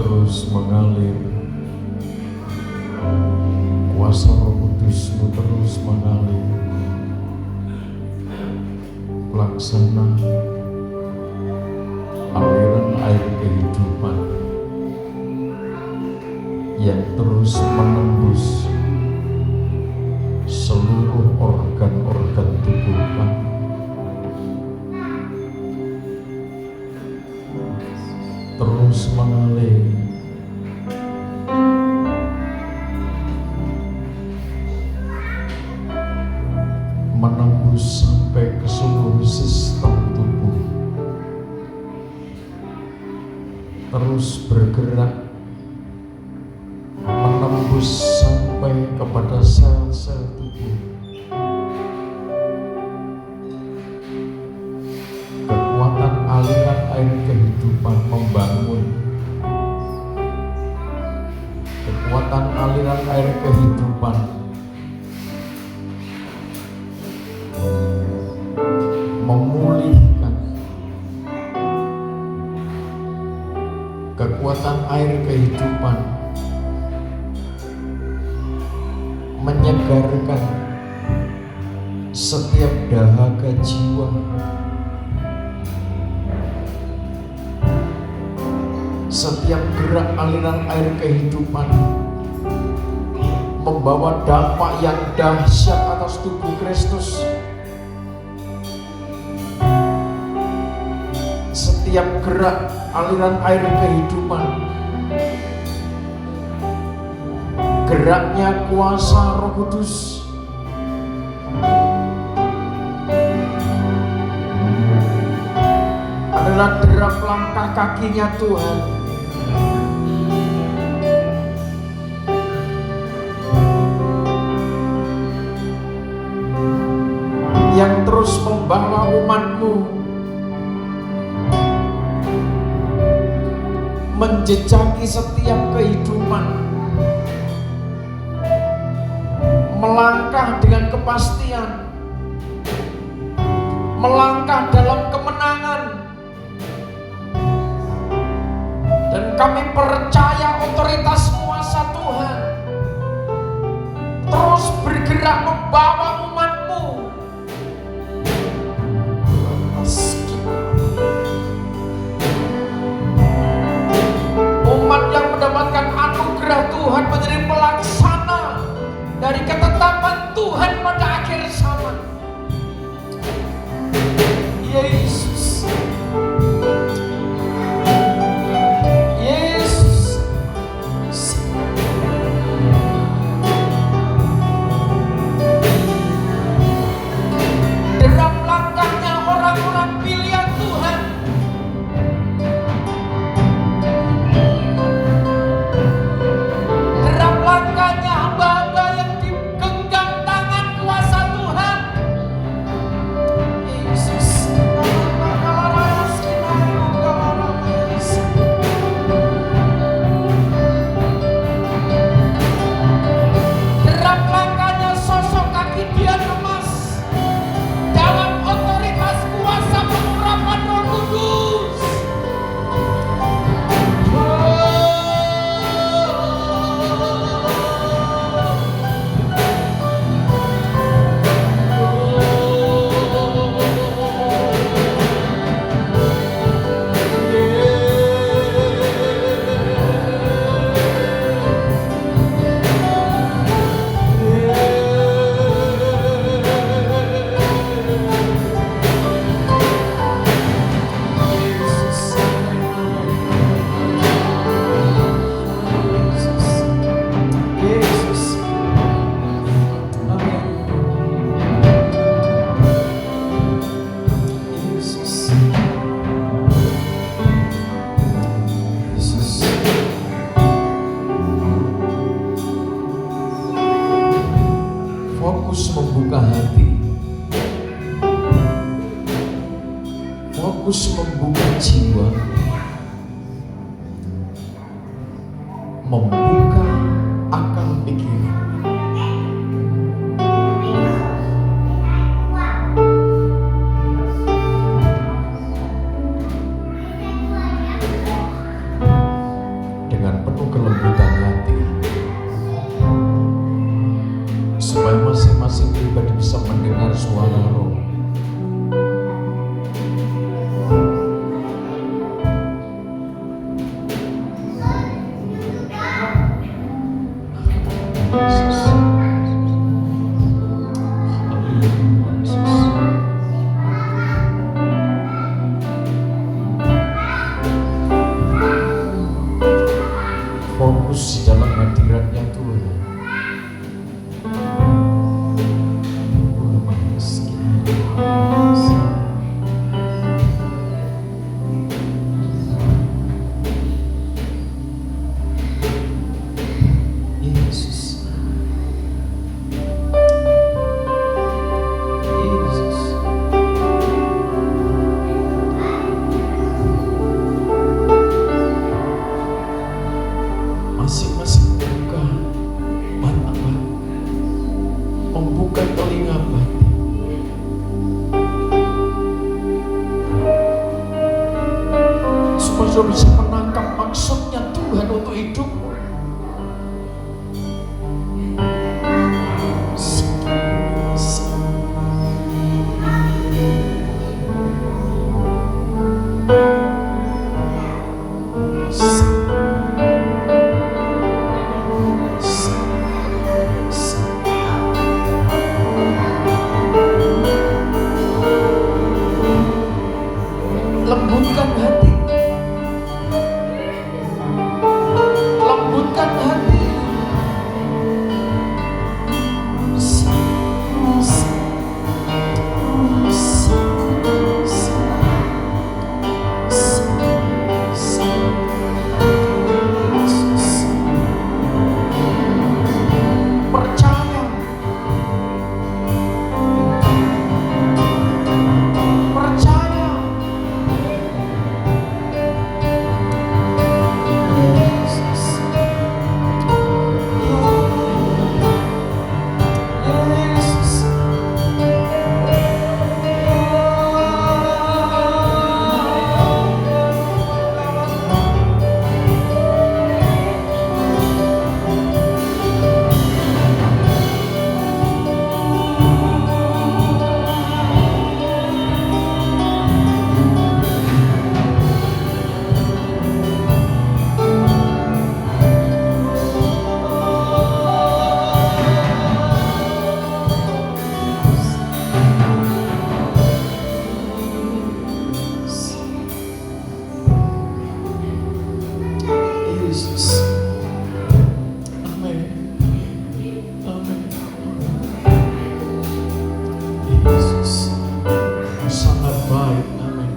terus mengalir, kuasa Roh Kudus-Mu terus mengalir, pelaksana aliran air kehidupan yang terus menembus seluruh organ-organ tubuh kami. Terus mengalir, menembus sampai ke seluruh sistem tubuh, terus bergerak, menembus sampai kepada sel-sel tubuh. Kekuatan aliran air kehidupan membangun, kekuatan aliran air kehidupan memulihkan, kekuatan air kehidupan menyegarkan setiap dahaga jiwa, setiap gerak aliran air kehidupan membawa dampak yang dahsyat atas tubuh Kristus. Setiap gerak aliran air kehidupan, geraknya kuasa Roh Kudus adalah derap langkah kakinya Tuhan yang terus membawa umat-Mu menjejaki setiap kehidupan, melangkah dengan kepastian, melangkah dalam kemenangan. Dan kami percaya otoritas kuasa Tuhan terus bergerak membawa umat-Mu yang mendapatkan anugerah Tuhan menjadi pelaksana dari ketetapan Tuhan pada akhir zaman. Yesus, Yesus, derap langkahnya orang-orang pilihan Tuhan, langkahnya hamba-hamba yang digenggam tangan kuasa Tuhan. Yesus, derap langkahnya sosok kaki Dian emas dalam otoritas kuasa pengurapan Roh Kudus. Fokus membuka hati, fokus membuka jiwa, membuka akal pikiran. Dengan penuh kelembutan hati, supaya masing-masing pribadi bisa mendengar suara Roh. Fokus di dalam hadiratnya Tuhan. Yesus, Yesus, masing-masing buka mata batin, membuka telinga batin, supaya saudara bisa menangkap maksudnya Tuhan untuk hidupmu. Lembutkan hati, lembutkan hati. Percaya, percaya. Yesus, amin, amin. Yesus sangat baik, amin.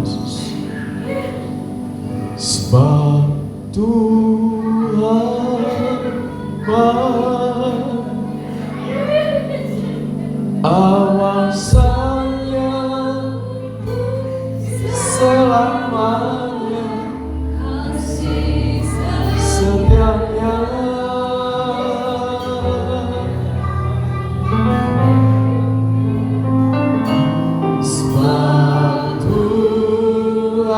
Yesus, sebab Tuhan baik, awasannya selamanya, setianya. Sebab Tuhan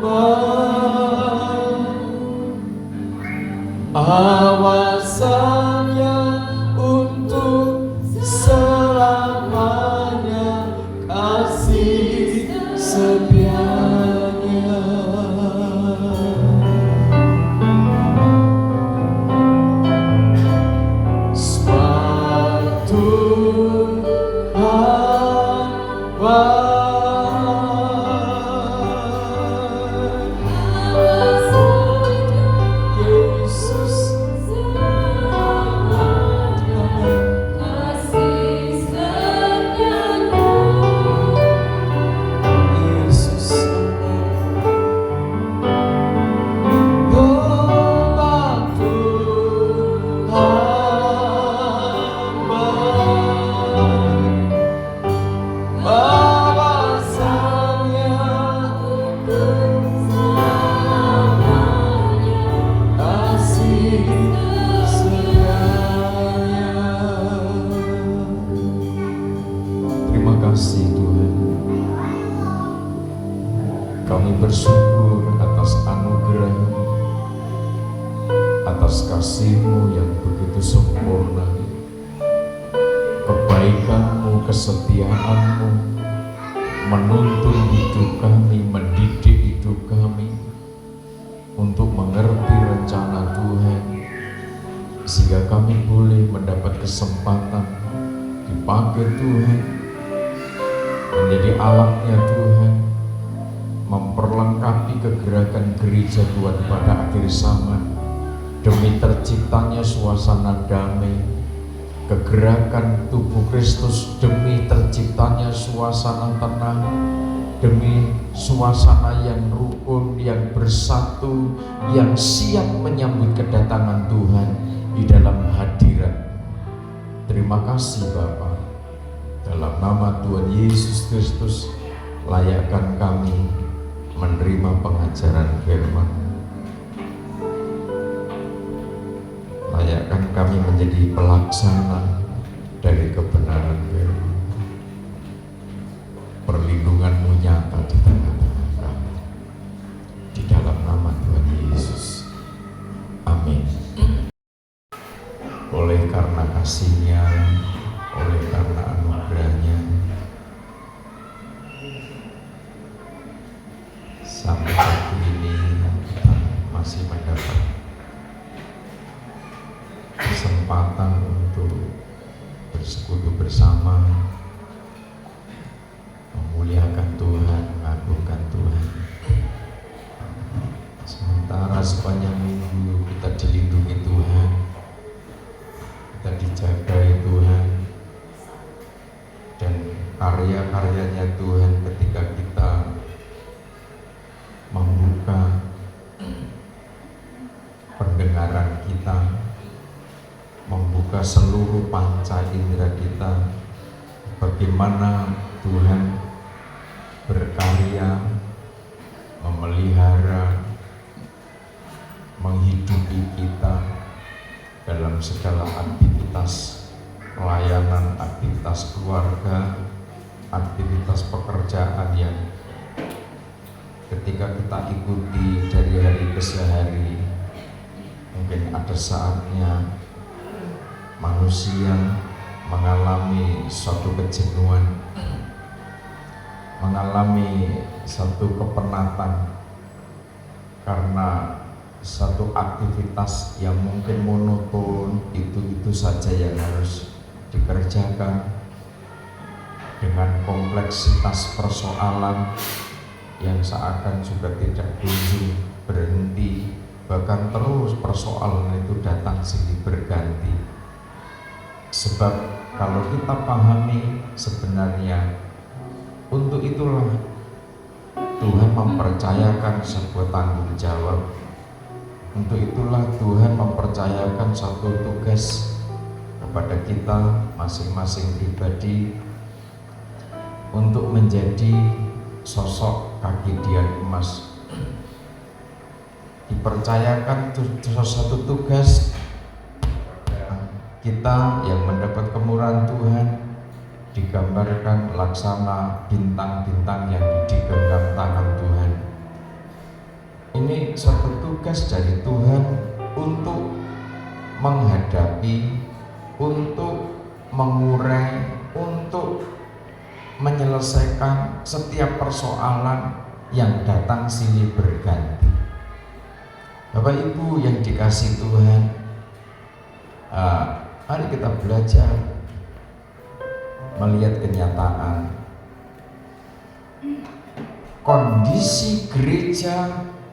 baik, awas bersyukur atas anugerah-Mu, atas kasih-Mu yang begitu sempurna, kebaikan-Mu, kesetiaan-Mu menuntun hidup kami, mendidik hidup kami untuk mengerti rencana Tuhan, sehingga kami boleh mendapat kesempatan dipakai Tuhan menjadi alatnya Tuhan, memperlengkapi kegerakan gereja Tuhan pada akhir zaman demi terciptanya suasana damai, kegerakan tubuh Kristus demi terciptanya suasana tenang, demi suasana yang rukun, yang bersatu, yang siap menyambut kedatangan Tuhan di dalam hadirat. Terima kasih Bapa. Dalam nama Tuhan Yesus Kristus, layakkan kami menerima pengajaran firman. Layakkan kami menjadi pelaksana dari kebenaran firman. Perlindungan-Mu nyata di tengah-tengah kami. Di dalam nama Tuhan Yesus. Amin. Oleh karena kasih-Nya, oleh karena anugerah-Nya, sampai hari ini kita masih mendapat kesempatan untuk bersekutu bersama, memuliakan Tuhan, mengagungkan Tuhan. Sementara sepanjang minggu kita dilindungi Tuhan, kita dijagai Tuhan, dan karya-karyanya Tuhan ketika kita membuka pendengaran kita, membuka seluruh panca indera kita, bagaimana Tuhan berkarya, memelihara, menghidupi kita dalam segala aktivitas pelayanan, aktivitas keluarga, aktivitas pekerjaan yang ketika kita ikuti dari hari ke hari, mungkin ada saatnya manusia mengalami suatu kejenuhan, mengalami satu kepenatan karena satu aktivitas yang mungkin monoton, itu saja yang harus dikerjakan, dengan kompleksitas persoalan yang seakan juga tidak kunjung berhenti, bahkan terus persoalan itu datang silih berganti. Sebab kalau kita pahami sebenarnya untuk itulah Tuhan mempercayakan sebuah tanggung jawab, untuk itulah Tuhan mempercayakan satu tugas kepada kita masing-masing pribadi untuk menjadi sosok kaki dian emas. Dipercayakan satu tugas kita yang mendapat kemurahan Tuhan, digambarkan laksana bintang-bintang yang digenggam tangan Tuhan. Ini suatu tugas dari Tuhan untuk menghadapi, untuk mengurai, untuk menyelesaikan setiap persoalan yang datang silih berganti. Bapak Ibu yang dikasihi Tuhan, mari kita belajar melihat kenyataan kondisi gereja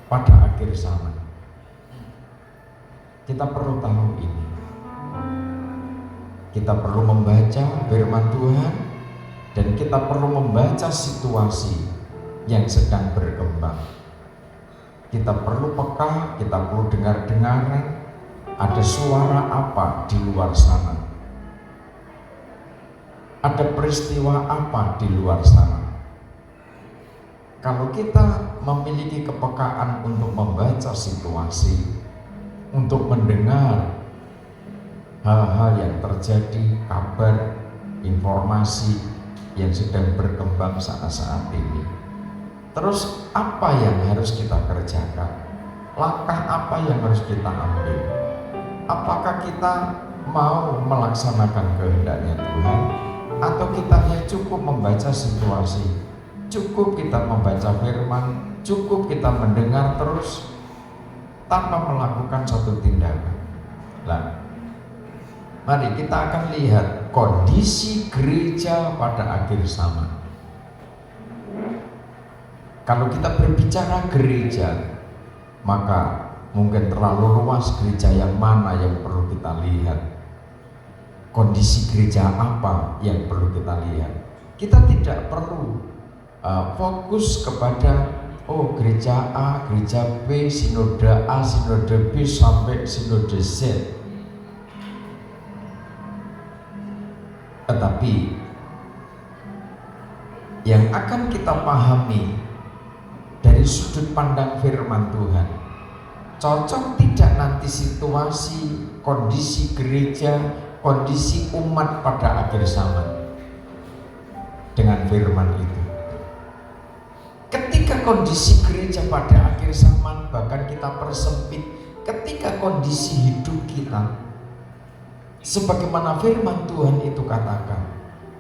pada akhir zaman. Kita perlu tahu ini. Kita perlu membaca firman Tuhan, dan kita perlu membaca situasi yang sedang berkembang. Kita perlu peka, kita perlu dengar-dengaran ada suara apa di luar sana, ada peristiwa apa di luar sana. Kalau kita memiliki kepekaan untuk membaca situasi, untuk mendengar hal-hal yang terjadi, kabar, informasi yang sedang berkembang saat-saat ini, Terus apa yang harus kita kerjakan? Langkah apa yang harus kita ambil? Apakah kita mau melaksanakan kehendaknya Tuhan, atau kita hanya cukup membaca situasi, cukup kita membaca firman, cukup kita mendengar terus tanpa melakukan satu tindakan? Nah, mari kita akan lihat kondisi gereja pada akhir zaman. Kalau kita berbicara gereja, maka mungkin terlalu luas gereja yang mana yang perlu kita lihat. Kondisi gereja apa yang perlu kita lihat? Kita tidak perlu fokus kepada gereja A, gereja B, sinode A, sinode B sampai sinode Z. Tetapi yang akan kita pahami dari sudut pandang firman Tuhan, cocok tidak nanti situasi, kondisi gereja, kondisi umat pada akhir zaman dengan firman itu. Ketika kondisi gereja pada akhir zaman bahkan kita persempit, ketika kondisi hidup kita sebagaimana firman Tuhan itu katakan,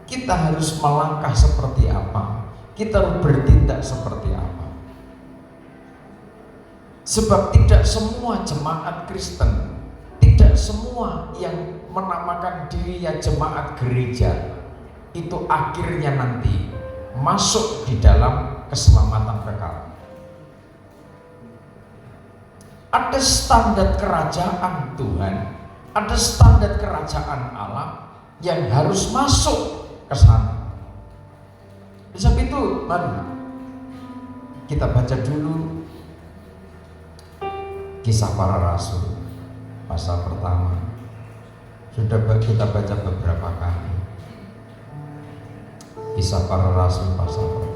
kita harus melangkah seperti apa, kita harus bertindak seperti apa. Sebab tidak semua jemaat Kristen, tidak semua yang menamakan dirinya jemaat gereja itu akhirnya nanti masuk di dalam keselamatan kekal. Ada standar kerajaan Tuhan, ada standar kerajaan Allah yang harus masuk ke sana. Sebab itu, mari kita baca dulu Kisah Para Rasul pasal pertama. Sudah kita baca beberapa kali. Kisah Para Rasul pasal pertama.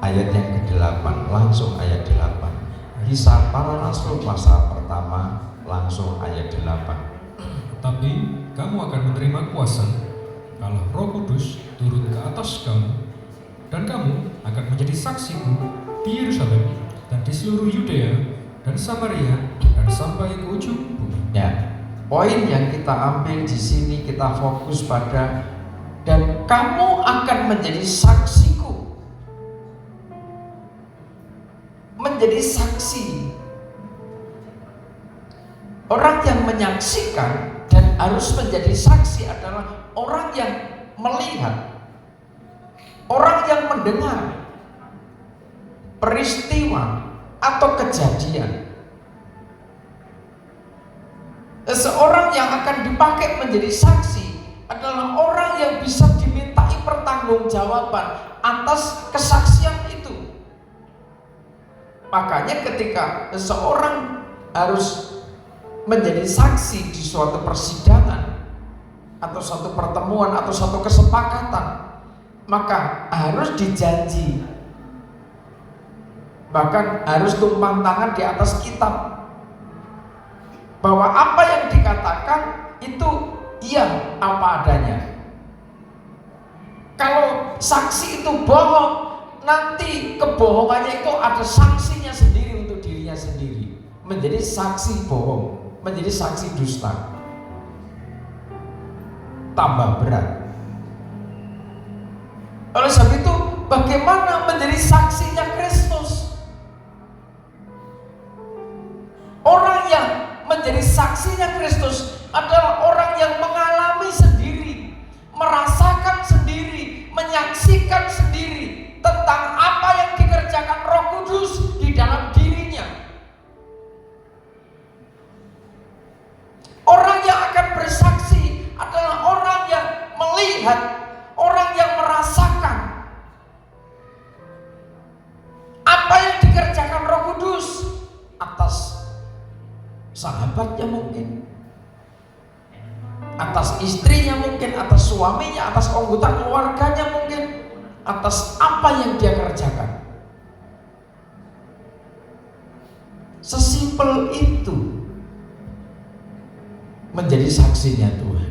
Ayat yang ke-8, langsung ayat 8. Kisah Para Rasul pasal pertama, langsung ayat 8. Tapi kamu akan menerima kuasa kalau Roh Kudus turun ke atas kamu, dan kamu akan menjadi saksiku di Yerusalem dan di seluruh Yudea dan Samaria dan sampai ke ujung bumi. Ya, poin yang kita ambil di sini, kita fokus pada dan kamu akan menjadi saksiku. Menjadi saksi. Orang yang menyaksikan dan harus menjadi saksi adalah orang yang melihat, orang yang mendengar peristiwa atau kejadian. Seorang yang akan dipakai menjadi saksi adalah orang yang bisa dimintai pertanggungjawaban atas kesaksian itu. Makanya ketika seseorang harus menjadi saksi di suatu persidangan atau suatu pertemuan atau suatu kesepakatan, maka harus dijanji, bahkan harus tumpang tangan di atas kitab bahwa apa yang dikatakan itu iya apa adanya. Kalau saksi itu bohong, nanti kebohongannya itu ada sanksinya sendiri untuk dirinya sendiri, menjadi saksi bohong, menjadi saksi dusta, tambah berat. Oleh sebab itu, bagaimana menjadi saksinya Kristus? Orang yang menjadi saksinya Kristus adalah orang yang mengalami sendiri, merasakan sendiri, menyaksikan sendiri tentang apa yang dikerjakan Roh Kudus di dalam dirinya. Orang yang akan bersaksi adalah orang yang melihat, orang yang merasakan apa yang dikerjakan Roh Kudus atas sahabatnya mungkin, atas istrinya mungkin, atas suaminya, atas anggota keluarganya mungkin, atas apa yang dia kerjakan. Sesimpel itu. menjadi saksinya Tuhan.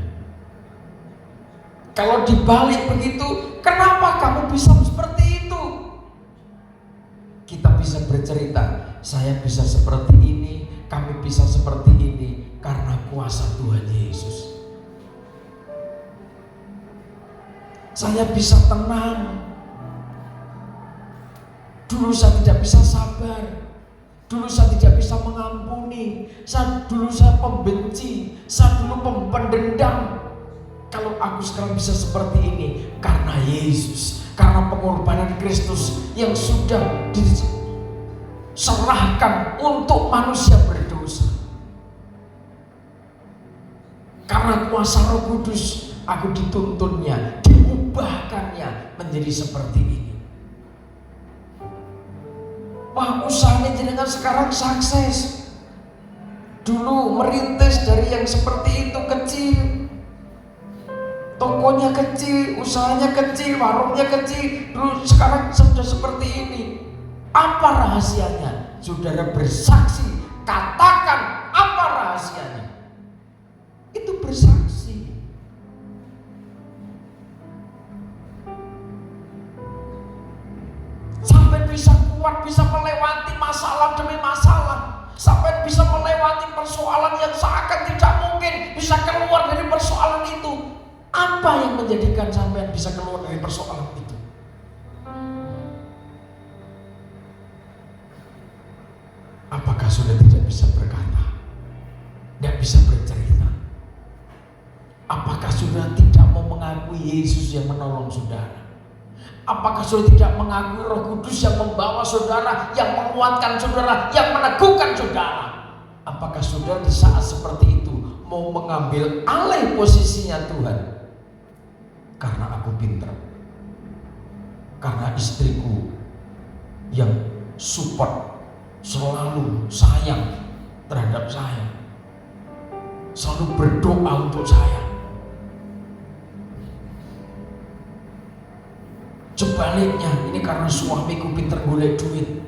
Kalau dibalik begitu, kenapa kamu bisa seperti itu? Kita bisa bercerita, saya bisa seperti ini, kami bisa seperti ini karena kuasa Tuhan Yesus. Saya bisa tenang. Dulu saya tidak bisa sabar. Dulu saya tidak bisa mengampuni. Dulu saya pembenci. Saya dulu pendendam. Kalau aku sekarang bisa seperti ini karena Yesus, karena pengorbanan Kristus yang sudah diserahkan untuk manusia berdosa. Karena kuasa Roh Kudus, aku dituntunnya, diubahkannya menjadi seperti ini. Wah, usahanya jenengan sekarang sukses. Dulu merintis dari yang seperti itu kecil. Tokonya kecil, usahanya kecil, warungnya kecil. Dulu sekarang sudah seperti ini. Apa rahasianya? Saudara bersaksi, katakan apa rahasianya? Itu bersaksi. Sampai bisa kuat, bisa melewati masalah demi masalah. Sampai bisa melewati persoalan yang seakan tidak mungkin bisa keluar dari persoalan itu. Apa yang menjadikan sampai bisa keluar dari persoalan itu? Apakah sudah tidak bisa berkata? Tidak bisa bercerita? Apakah sudah tidak mau mengakui Yesus yang menolong saudara? Apakah sudah tidak mengakui Roh Kudus yang membawa saudara, yang menguatkan saudara, yang meneguhkan saudara? Apakah saudara di saat seperti itu mau mengambil alih posisinya Tuhan? Karena aku pintar, karena istriku yang support, selalu sayang terhadap saya, selalu berdoa untuk saya. Sebaliknya, ini karena suamiku pintar golek duit,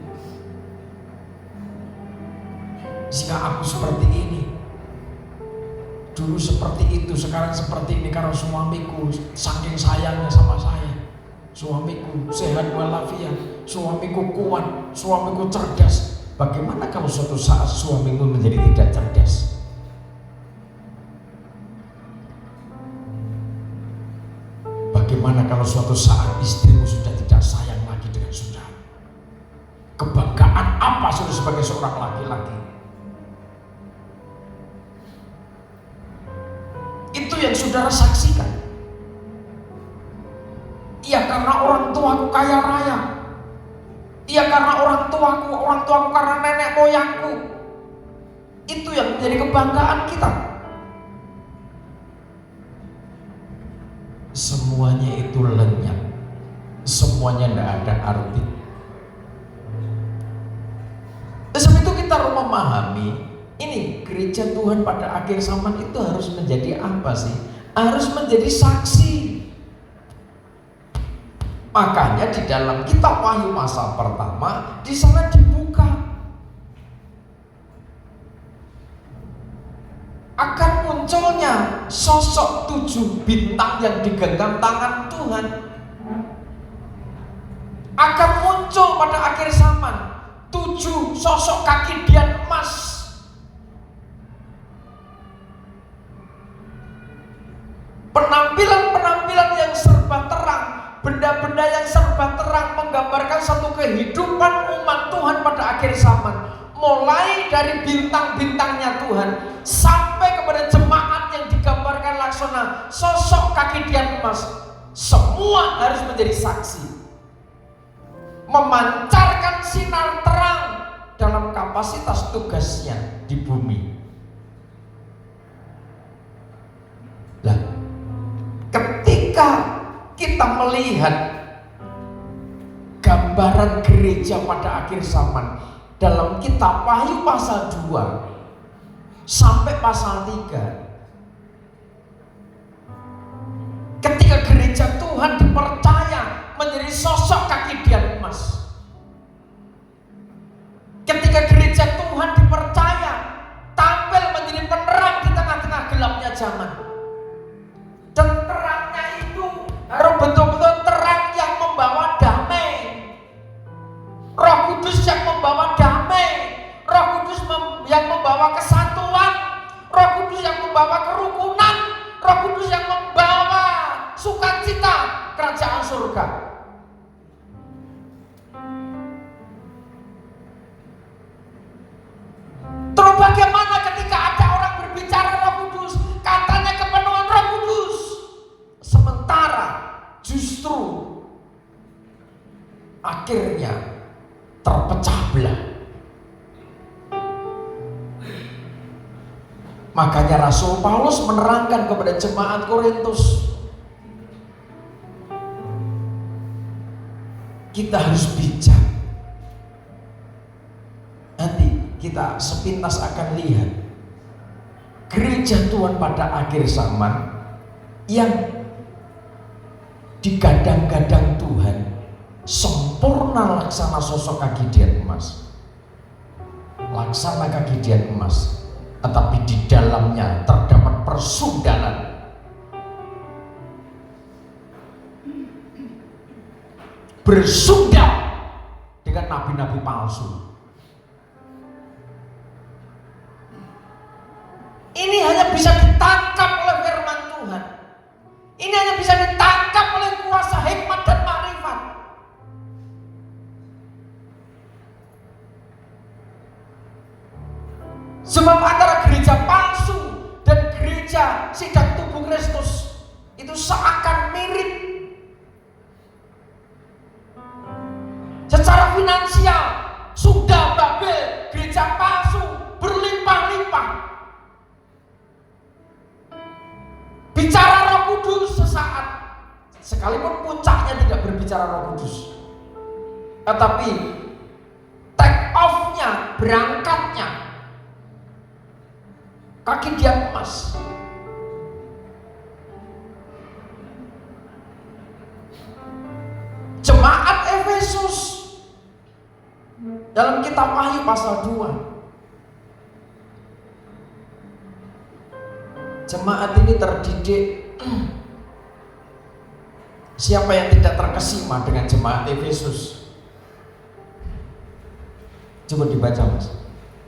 sehingga aku seperti ini. Dulu seperti itu, sekarang seperti ini karena suamiku saking sayangnya sama saya. Suamiku sehat walafiat, suamiku kuat, suamiku cerdas. Bagaimana kalau suatu saat suamiku menjadi tidak cerdas? Bagaimana kalau suatu saat istrimu sudah tidak sayang lagi dengan saudara? Kebanggaan apa saudara sebagai seorang laki-laki? Itu yang saudara saksikan. Iya, karena orang tuaku kaya raya. Iya, karena orang tuaku karena nenek moyangku. Itu yang menjadi kebanggaan kita. Semuanya itu lenyap. Semuanya tidak ada arti. Sebab itu kita harus memahami, ini gereja Tuhan pada akhir zaman itu harus menjadi apa sih? Harus menjadi saksi. Makanya di dalam kitab Wahyu pasal pertama di sana dibuka akan munculnya sosok 7 bintang yang digenggam tangan Tuhan. Akan muncul pada akhir zaman 7 sosok kaki dian emas. Penampilan-penampilan yang serba terang, benda-benda yang serba terang menggambarkan satu kehidupan umat Tuhan pada akhir zaman. Mulai dari bintang-bintangnya Tuhan sampai kepada jemaat yang digambarkan laksana sosok kaki dian emas. Semua harus menjadi saksi, memancarkan sinar terang dalam kapasitas tugasnya di bumi. Lah, ketika kita melihat gambaran gereja pada akhir zaman dalam kitab Wahyu pasal 2 sampai pasal 3, ketika gereja Tuhan dipercaya menjadi sosok kaki dian emas, ketika gereja Tuhan dipercaya tampil menjadi penerang di tengah-tengah gelap betul-betul terang yang membawa damai. Roh Kudus yang membawa damai. Roh Kudus yang membawa kesatuan. Roh Kudus yang membawa kerukunan. Roh Kudus yang membawa sukacita kerajaan surga. Terus bagaimana ketika ada orang berbicara Roh Kudus, katanya kepenuhan Roh Kudus, sementara justru akhirnya terpecah belah. Makanya Rasul Paulus menerangkan kepada jemaat Korintus, kita harus bijak. Nanti kita sepintas akan lihat gereja Tuhan pada akhir zaman yang digadang-gadang Tuhan sempurna laksana sosok kaki dian emas. Laksana kaki dian emas, tetapi di dalamnya terdapat persundanan. Bersundal dengan nabi-nabi palsu. Ini hanya bisa ditangkap oleh firman Tuhan. Ini hanya bisa ditangkap oleh kuasa hikmat dan makrifat. Sebab antara gereja palsu dan gereja sidang tubuh Kristus itu seakan mirip. Secara finansial sudah Babel, gereja palsu berlimpah-limpah. Bicara Roh Kudus sesaat, sekalipun puncaknya tidak berbicara Roh Kudus, tetapi take off-nya, berangkatnya kaki dian emas. Jemaat Efesus dalam kitab Wahyu pasal 2, jemaat ini terdidik. Siapa yang tidak terkesima dengan jemaat Efesus? Coba dibaca Mas.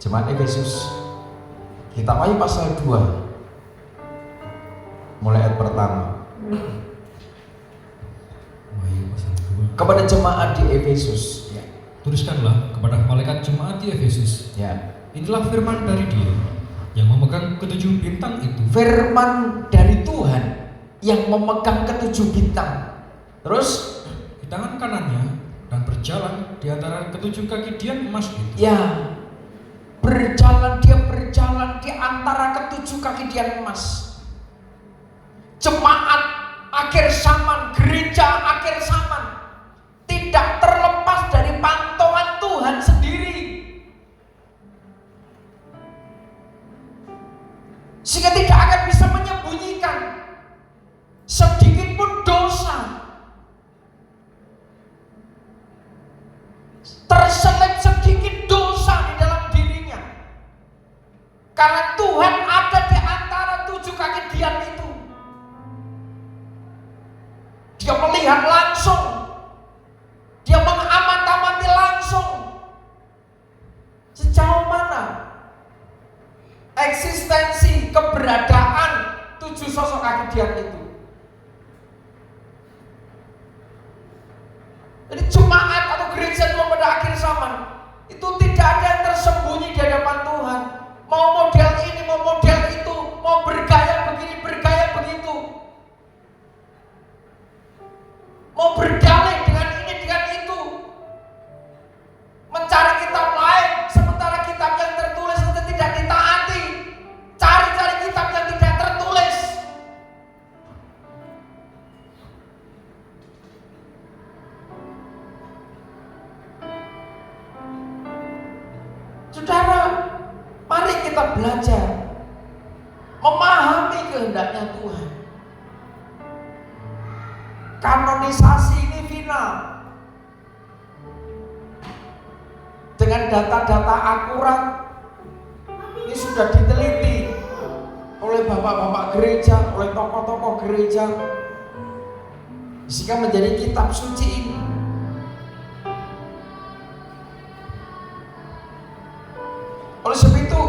Jemaat Efesus, kitab Wahyu pasal 2, mulai ayat pertama. Wahyu pasal 2. Kepada jemaat di Efesus, ya. Tuliskanlah kepada malaikat jemaat di Efesus, Ya. inilah firman dari Dia yang memegang ketujuh bintang itu. Firman dari Tuhan yang memegang ketujuh bintang. Terus Di tangan kanannya dan berjalan di antara ketujuh kaki dian emas itu. ya, dia berjalan di antara ketujuh kaki dian emas. Jemaat akhir zaman, gereja akhir zaman tidak terlepas dari pantauan Tuhan sendiri. Sehingga tidak akan bisa menyembunyikan sedikit pun dosa. Terselip sedikit dosa di dalam dirinya. Karena Tuhan ada di antara tujuh kaki dian itu. Dia melihat langsung. Dia mengamati langsung. Sejauh mana eksistensi, keberadaan tujuh sosok kaki dian itu. Jadi jemaat atau gereja Tuhan pada akhir zaman itu tidak ada yang tersembunyi di hadapan Tuhan. Mau model ini, mau model itu, mau bergaya begini, bergaya begitu, mau berdalih dengan ini, dengan itu, mencari kitab lain sementara kitab yang tertulis itu tidak ditaati. Cari-cari kitab yang tidak tertulis. Saudara, mari kita belajar memahami kehendaknya Tuhan. Kanonisasi ini final dengan data-data akurat. Ini sudah diteliti oleh bapak-bapak gereja, oleh tokoh-tokoh gereja. sehingga menjadi kitab suci ini. Oleh sebab itu,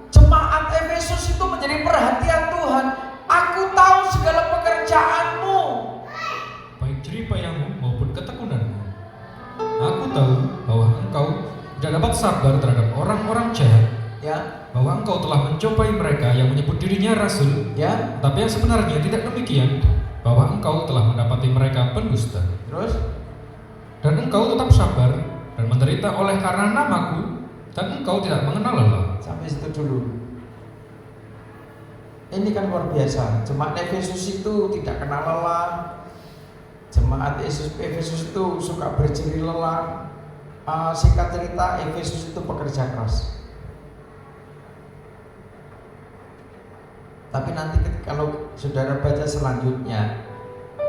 jemaat Efesus itu menjadi perhatian Tuhan. Aku tahu segala pekerjaanmu, baik jeripayamu maupun ketekunanmu. Aku tahu bahwa engkau tidak dapat sabar terhadap orang-orang jahat, ya, bahwa engkau telah mencobai mereka yang menyebut dirinya rasul, ya. tapi yang sebenarnya tidak demikian, bahwa engkau telah mendapati mereka pendusta. Terus, Dan engkau tetap sabar dan menderita oleh karena namaku, dan engkau tidak mengenal lelah. sampai situ dulu. Ini kan luar biasa. Jemaat Efesus itu tidak kenal lelah. Jemaat Efesus itu suka berjeri lelah. Singkat cerita, Efesus itu pekerja keras. Tapi nanti kalau saudara baca selanjutnya,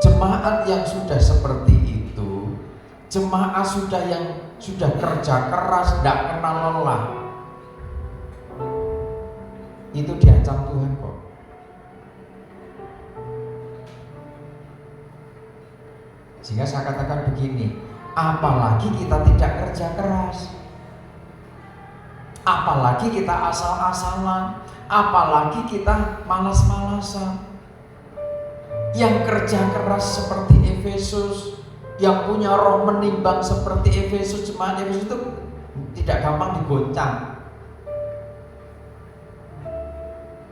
jemaat yang sudah seperti itu, jemaat yang sudah kerja keras, tidak kenal lelah, itu diancam Tuhan kok. Sehingga saya katakan begini, apalagi kita tidak kerja keras, apalagi kita asal-asalan, apalagi kita malas-malasan. Yang kerja keras seperti Efesus, yang punya roh menimbang seperti Efesus, jemaat Efesus itu tidak gampang digoncang.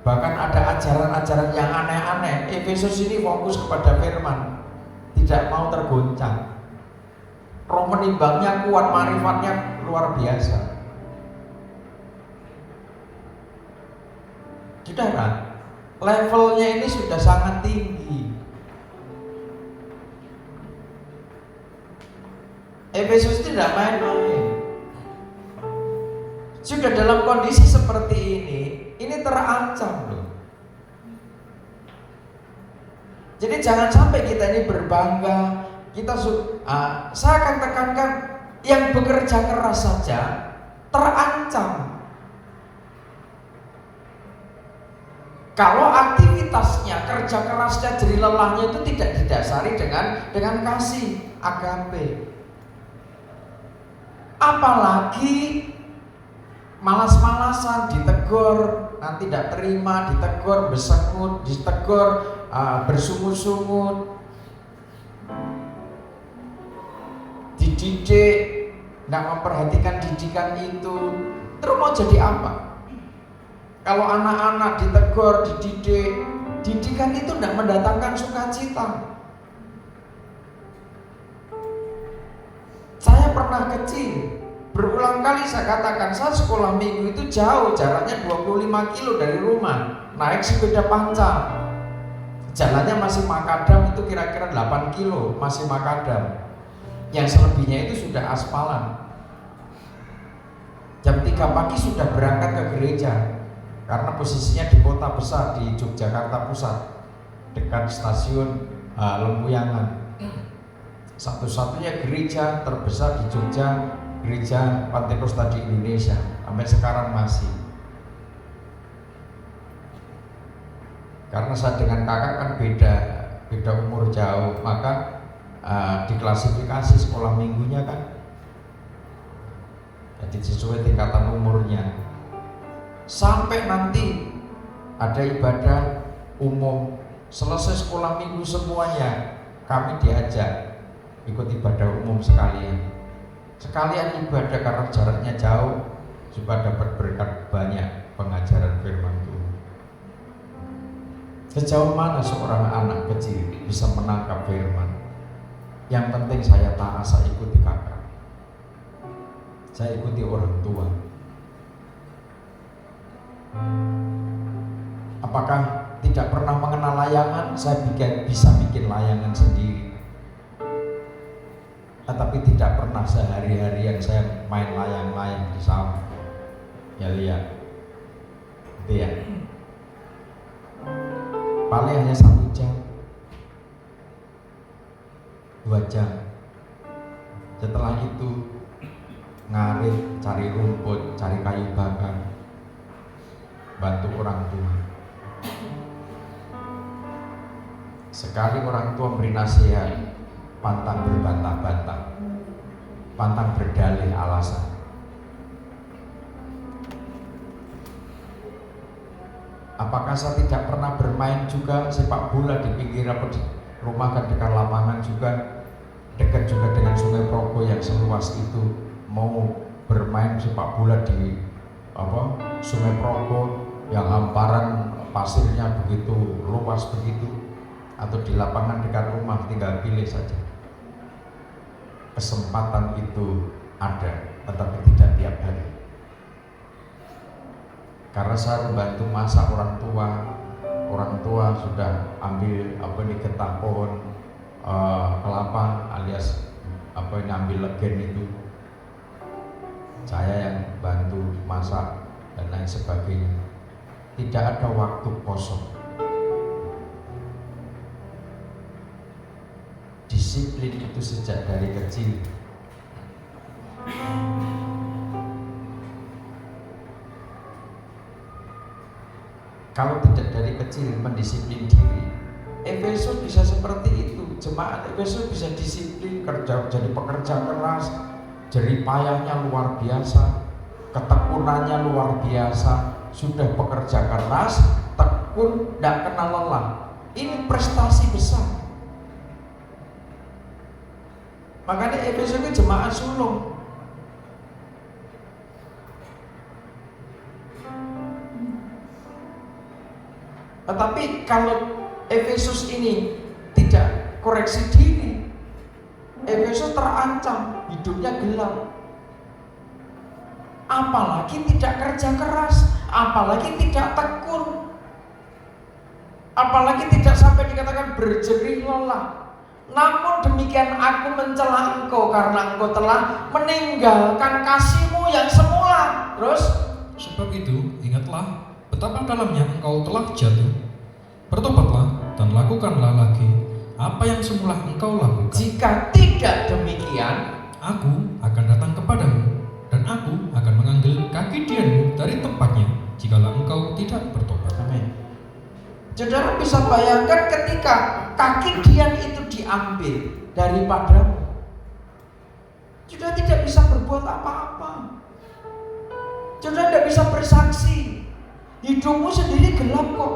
Bahkan ada ajaran-ajaran yang aneh-aneh. Efesus ini fokus kepada firman, tidak mau tergoncang. Roh menimbangnya kuat, marifatnya luar biasa. Saudara, levelnya ini sudah sangat tinggi. Efesus tidak main-main. Sudah dalam kondisi seperti ini terancam loh. Jadi jangan sampai kita ini berbangga. Saya akan tekankan, yang bekerja keras saja terancam. Kalau aktivitasnya, kerja kerasnya, jerih lelahnya itu tidak didasari dengan kasih, agape. Apalagi malas-malasan, ditegur, nanti tidak terima, ditegur, bersengut, ditegur, bersungut-sungut, dididik, nggak memperhatikan didikan itu, terus mau jadi apa? Kalau anak-anak ditegur, dididik, didikan itu tidak mendatangkan sukacita. Saya pernah kecil, berulang kali saya katakan, saya sekolah minggu itu jauh, jaraknya 25 kilo dari rumah, naik sepeda pancal. Jalannya masih makadam, itu kira-kira 8 kilo, masih makadam. Yang selebihnya itu sudah aspalan. Jam 3 pagi sudah berangkat ke gereja, karena posisinya di kota besar, di Yogyakarta Pusat, dekat stasiun Lempuyangan. Satu-satunya gereja terbesar di Jogja, gereja Pantekosta di Indonesia, sampai sekarang masih. Karena saya dengan kakak kan beda umur jauh, maka diklasifikasi sekolah minggunya kan, jadi sesuai tingkatan umurnya. Sampai nanti ada ibadah umum, selesai sekolah minggu semuanya, kami diajak ikut ibadah umum sekalian ibadah, karena jaraknya jauh, supaya dapat berkat banyak pengajaran firman Tuhan. Sejauh mana seorang anak kecil bisa menangkap firman? Yang penting saya taat, saya ikuti kakak, saya ikuti orang tua. Apakah tidak pernah mengenal layangan? Saya bisa bikin layangan sendiri. Tapi tidak pernah sehari-harian saya main layang-layang di sawah. Ya lihat, itu ya. Paling hanya 1 jam, 2 jam. Setelah itu ngarit, cari rumput, cari kayu bakar, bantu orang tua. Sekali orang tua memberi nasihat, pantang berbantah-bantah, pantang berdalih alasan. Apakah saya tidak pernah bermain juga sepak bola di pinggir apa di rumah kan dekat lapangan juga, dekat juga dengan Sungai Progo yang seluas itu, mau bermain sepak bola di Sungai Progo yang hamparan pasirnya begitu luas begitu, atau di lapangan dekat rumah, tinggal pilih saja. Kesempatan itu ada, tetapi tidak tiap hari. Karena saya membantu masak orang tua sudah ambil getah pohon kelapa alias ambil legen itu, saya yang bantu masak dan lain sebagainya. Tidak ada waktu kosong. Disiplin itu sejak dari kecil. Kalau tidak dari kecil mendisiplin diri, Efesus bisa seperti itu. Jemaat Efesus bisa disiplin, kerja, jadi pekerja keras, jerih payahnya luar biasa, ketekunannya luar biasa, sudah bekerja keras, tekun, tidak kenal lelah. Ini prestasi besar. Makanya Efesus itu jemaat sulung. Tetapi kalau Efesus ini tidak koreksi diri, Efesus terancam, hidupnya gelap. Apalagi tidak kerja keras, apalagi tidak tekun, apalagi tidak sampai dikatakan berjerih lelah. Namun demikian aku mencela engkau karena engkau telah meninggalkan kasihmu yang semula. Terus, sebab itu ingatlah betapa dalamnya engkau telah jatuh. Bertobatlah dan lakukanlah lagi apa yang semula engkau lakukan. Jika tidak demikian, aku akan datang kepadamu dan aku akan mengambil kaki dianmu dari tempatnya jikalau engkau tidak bertobat. Amin. Saudara bisa bayangkan ketika kaki dian itu diambil daripadamu, sudah tidak bisa berbuat apa-apa. Saudara tidak bisa bersaksi. Hidupmu sendiri gelap kok.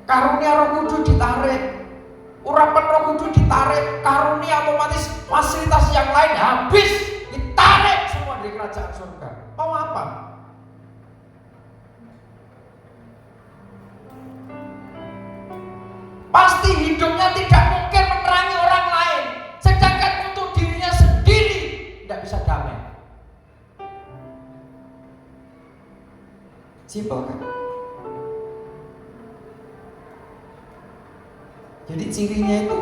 Karunia Roh Kudus ditarik, urapan Roh Kudus ditarik, karunia otomatis fasilitas yang lain habis, ditarik semua dari kerajaan surga. Mau apa? Pasti hidupnya tidak mungkin menerangi orang lain, sedangkan untuk dirinya sendiri tidak bisa damai. Simpel kan? Jadi cirinya itu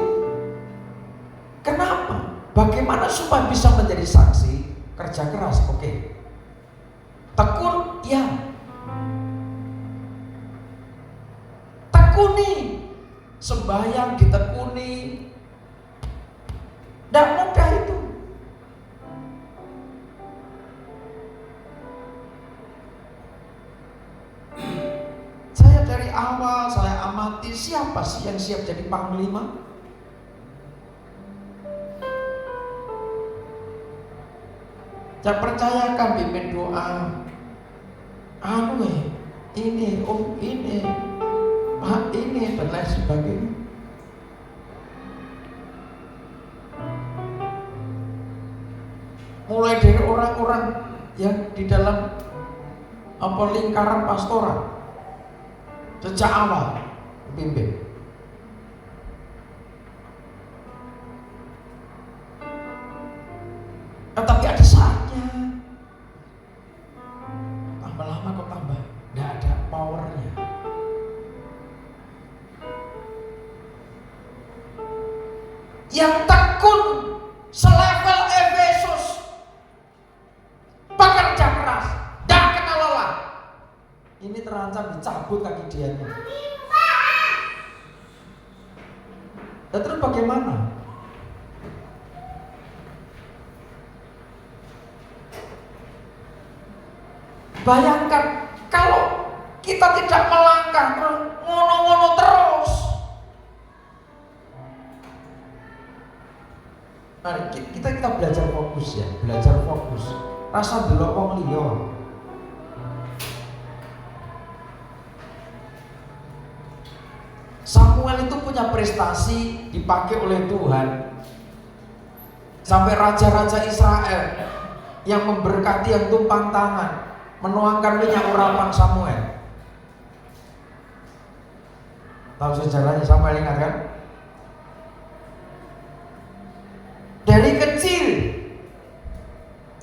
kenapa? Bagaimana supaya bisa menjadi saksi? Kerja keras, oke. Tekun, ya. Tekuni, sembahyang ditekuni. Tidak mudah itu. Saya dari awal saya amati siapa sih yang siap jadi panglima. Saya percayakan pimpin doa. Ini, ini dan lain sebagainya. Mulai dari orang-orang yang di dalam lingkaran pastoral sejak awal pimpin. Tapi ada saatnya tambah lama kok tambah nggak ada powernya. Yang tekun selevel Efesus, bekerja keras, tidak kenal lelah, ini terancam dicabut kaki dianya. Dan terus bagaimana? Bayangkan kalau kita tidak melangkah langkah terus ngono-ngono terus. Mari kita belajar fokus ya, belajar fokus. Rasa delok wong liya. Samuel itu punya prestasi dipakai oleh Tuhan. Sampai raja-raja Israel yang memberkati, yang tumpang tangan, menuangkan minyak urapan Samuel. Tahu sejarahnya Samuel, ingat kan? Dari kecil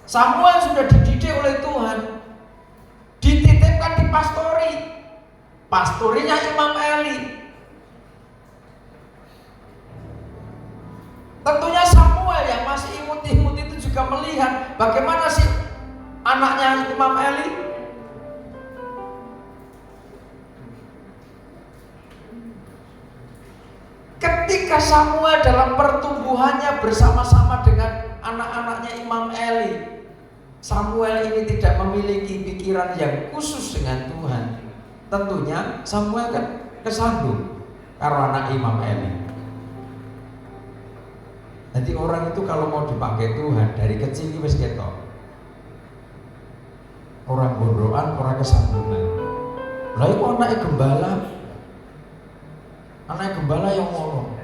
Samuel sudah dididik oleh Tuhan, dititipkan di pastori. Pastorinya Imam Eli. Tentunya Samuel yang masih imut-imut itu juga melihat bagaimana sih anaknya Imam Eli. Ketika Samuel dalam pertumbuhannya bersama-sama dengan anak-anaknya Imam Eli, Samuel ini tidak memiliki pikiran yang khusus dengan Tuhan. Tentunya Samuel kan kesandung karo anak Imam Eli. Jadi orang itu kalau mau dipakai Tuhan dari kecil ini wis ketok. Orang bondokan, orang kesandungan. Lah iku anake gembala. Anake gembala yang ngono.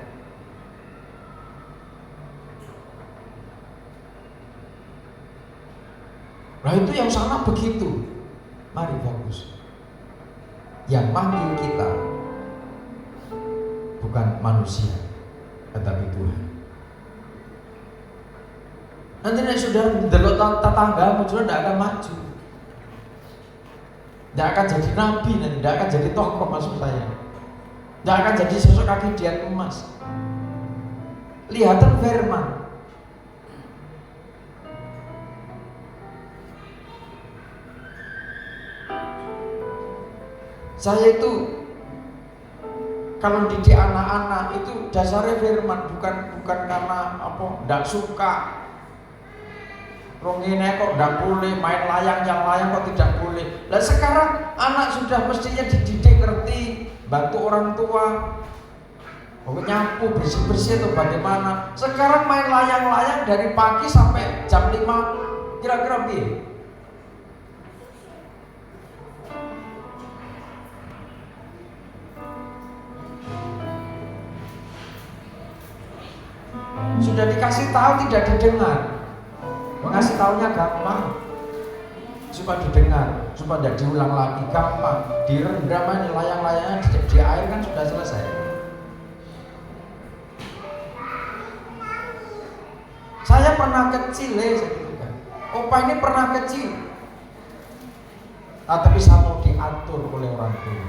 Lah itu yang sana begitu. Mari fokus. Yang manggil kita bukan manusia, tetapi Tuhan. Nanti nek sudah mendelok tetanggamu sudah tidak akan maju, tidak akan jadi nabi, dan tidak akan jadi tokoh, maksud saya, tidak akan jadi sosok kaki dian emas. Lihatan firman. Saya itu kalau didik anak-anak itu dasarnya firman, bukan karena apa, tidak suka. Rongine kok tidak boleh main layang, yang layang kok tidak boleh. Lah sekarang anak sudah mestinya dididik ngerti, bantu orang tua, nyapu bersih-bersih atau bagaimana. Sekarang main layang-layang dari pagi sampai jam 5, kira-kira piye? Sudah dikasih tahu tidak didengar. Ngasih tahunya gampang supaya didengar, supaya tidak diulang lagi, gampang. Direndam aja layang-layangnya di air kan sudah selesai. Saya pernah kecil saya gitu kan. Opa ini pernah kecil. Tapi saya mau diatur oleh orang tua.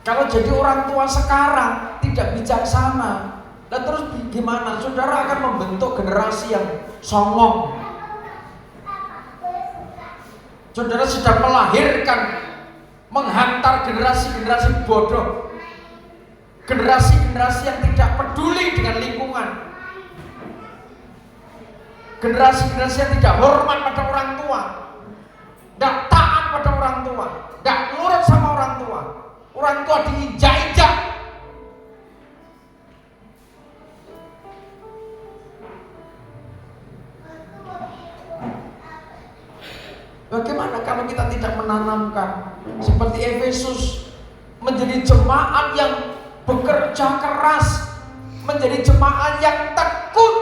Kalau jadi orang tua sekarang tidak bijaksana, dan terus gimana? Saudara akan membentuk generasi yang songong. Saudara sedang melahirkan, menghantar generasi-generasi bodoh, generasi-generasi yang tidak peduli dengan lingkungan, generasi-generasi yang tidak hormat pada orang tua, tidak taat pada orang tua, tidak nurut sama orang tua. Orang tua diinjak-injak. Bagaimana kalau kita tidak menanamkan seperti Efesus, menjadi jemaat yang bekerja keras, menjadi jemaat yang tekun,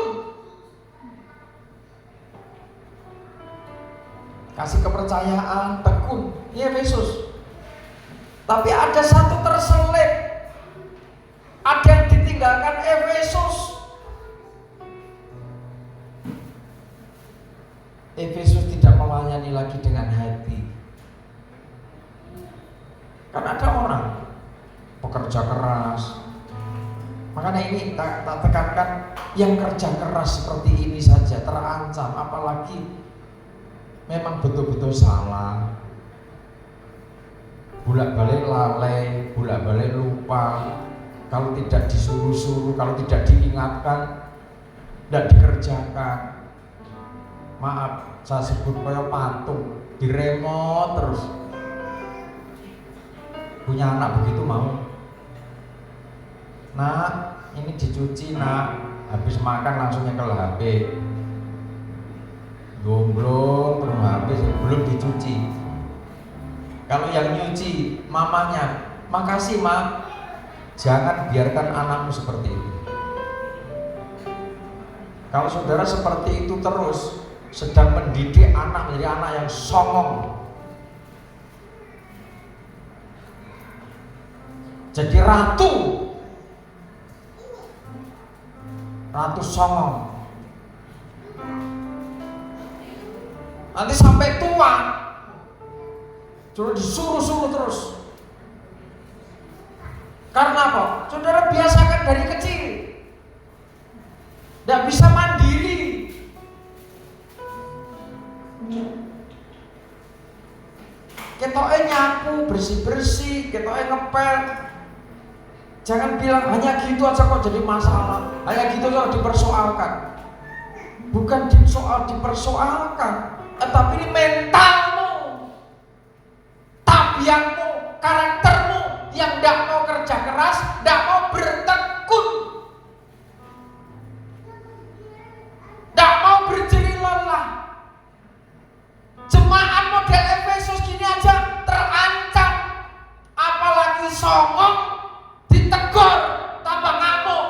kasih kepercayaan, tekun, ini Efesus. Tapi ada satu terselip, ada yang ditinggalkan Efesus. Efesus tidak melayani lagi dengan hati. Karena ada orang pekerja keras. Makanya ini tak tekankan, yang kerja keras seperti ini saja terancam, apalagi memang betul-betul salah. Bolak-balik lalai, bolak-balik lupa. Kalau tidak disuruh-suruh, kalau tidak diingatkan, tidak dikerjakan. Maaf, saya sebut kayak patung, diremot terus. Punya anak begitu mau? Nak, ini dicuci nak. Habis makan langsung nyekel HP. Gomblong terus HP belum dicuci. Kalau yang nyuci mamanya, makasih mak. Jangan biarkan anakmu seperti itu. Kalau saudara seperti itu terus, sedang mendidik anak menjadi anak yang songong, jadi ratu songong. Nanti sampai tua sudah disuruh-suruh terus. Karena apa? Saudara biasakan dari kecil, tidak bisa mandiri. Ketoknya nyapu, bersih-bersih, ketoknya ngepel. Jangan bilang hanya gitu aja kok jadi masalah, hanya gitu aja dipersoalkan. Bukan soal dipersoalkan, tetapi ini mentalmu, tabiatmu, karaktermu yang tidak mau kerja keras, tidak mau bertekun, tidak mau berjerih lelah. Jemaat model Efesus gini aja terancam, apalagi songong, ditegur, tambah ngamuk,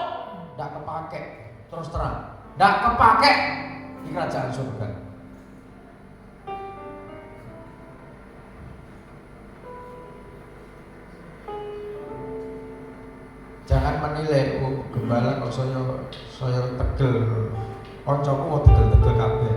tidak kepake. Terus terang, tidak kepake di kerajaan surga. Jangan menilai, oh gembala kok saya tegel, koncoku mau tegel-tegel kabeh.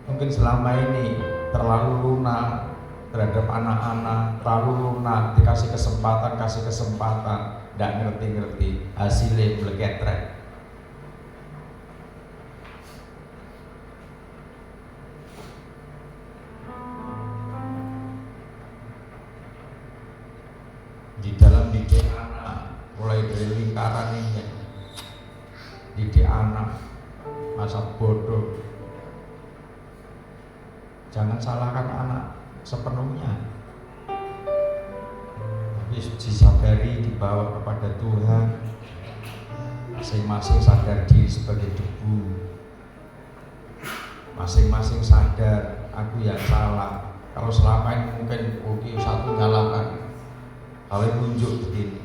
Mungkin selama ini terlalu lunak terhadap anak-anak, terlalu lunak, dikasih kesempatan, tidak ngerti-ngerti, hasilnya melegetrek. Di dalam didik anak, mulai dari lingkaran ini, didik anak, masa bodoh. Jangan salahkan anak sepenuhnya, tapi disadari, dibawa kepada Tuhan. Masing-masing sadar diri sebagai debu, masing-masing sadar aku yang salah. Kalau selama ini mungkin satu nyalakan, kalau nunjuk begini,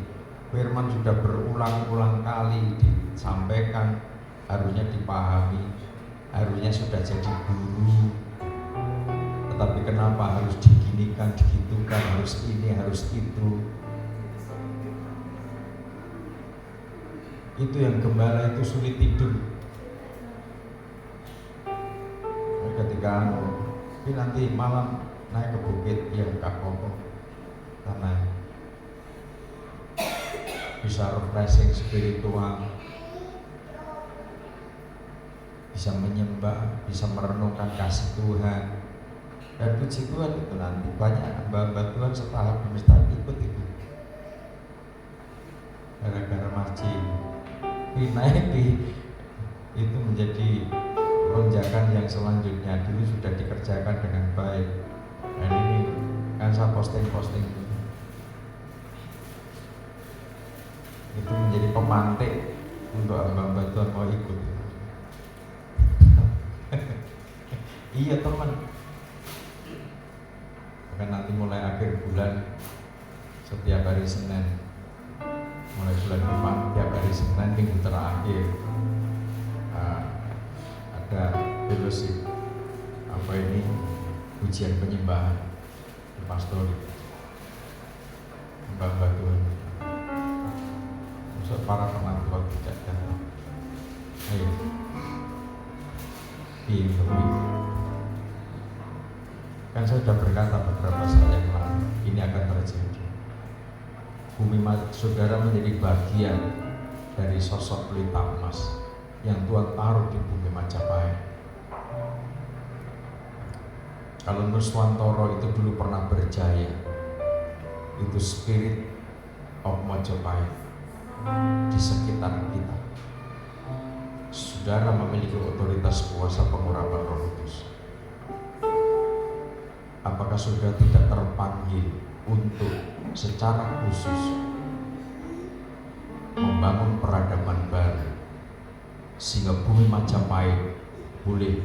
firman sudah berulang-ulang kali disampaikan, harusnya dipahami, harusnya sudah jadi guru. Tetapi kenapa harus diginikan, digitukan, harus ini, harus itu? Itu yang gembala itu sulit tidur. Ketika tapi nanti malam naik ke bukit yang gak kokoh, karena bisa refreshing spiritual, bisa menyembah, bisa merenungkan kasih Tuhan. Dan puji Tuhan itu nanti banyak hamba-hamba Tuhan setahap demi setahap ikut itu. Gara-gara marching, naik itu menjadi lonjakan yang selanjutnya. Dulu sudah dikerjakan dengan baik, dan ini kan saya posting itu menjadi pemantik untuk hamba-hamba Tuhan mau ikut. Iya teman. Nanti mulai akhir bulan, setiap hari Senin, mulai bulan depan tiap hari Senin minggu terakhir ada fellowship ujian penyembahan di pastori hamba Tuhan. Untuk para teman Tuhan tidak datang. Ayo, kan saya sudah berkata beberapa saat yang lalu, ini akan terjadi. Bumi saudara menjadi bagian dari sosok pelita emas yang Tuhan taruh di bumi Majapahit. Kalau Nuswantoro itu dulu pernah berjaya, itu spirit of Majapahit di sekitar kita. Saudara memiliki otoritas kuasa pengurapan Roh Kudus. apakah saudara tidak terpanggil untuk secara khusus membangun peradaban baru sehingga bumi Majapahit boleh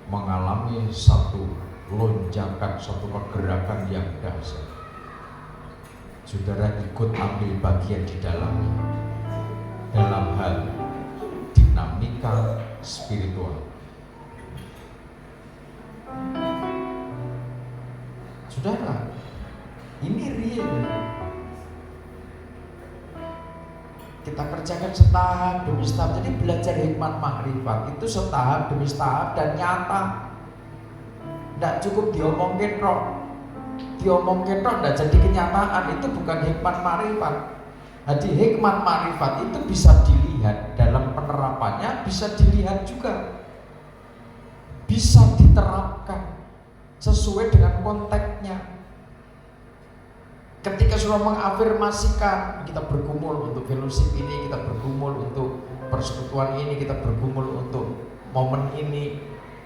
mengalami satu lonjakan, satu pergerakan yang dahsyat? Saudara ikut ambil bagian di dalamnya dalam hal dinamika spiritual. Saudara, ini real. Kita kerjakan setahap demi setahap. Jadi belajar hikmat makrifat itu setahap demi setahap dan nyata. Tidak cukup diomongin roh. Diomongin roh tidak jadi kenyataan. Itu bukan hikmat makrifat. Jadi hikmat makrifat itu bisa dilihat dalam penerapannya, bisa dilihat juga, bisa diterapkan sesuai dengan konteksnya. Ketika sudah mengafirmasikan, kita bergumul untuk fellowship ini, kita bergumul untuk persekutuan ini, kita bergumul untuk momen ini,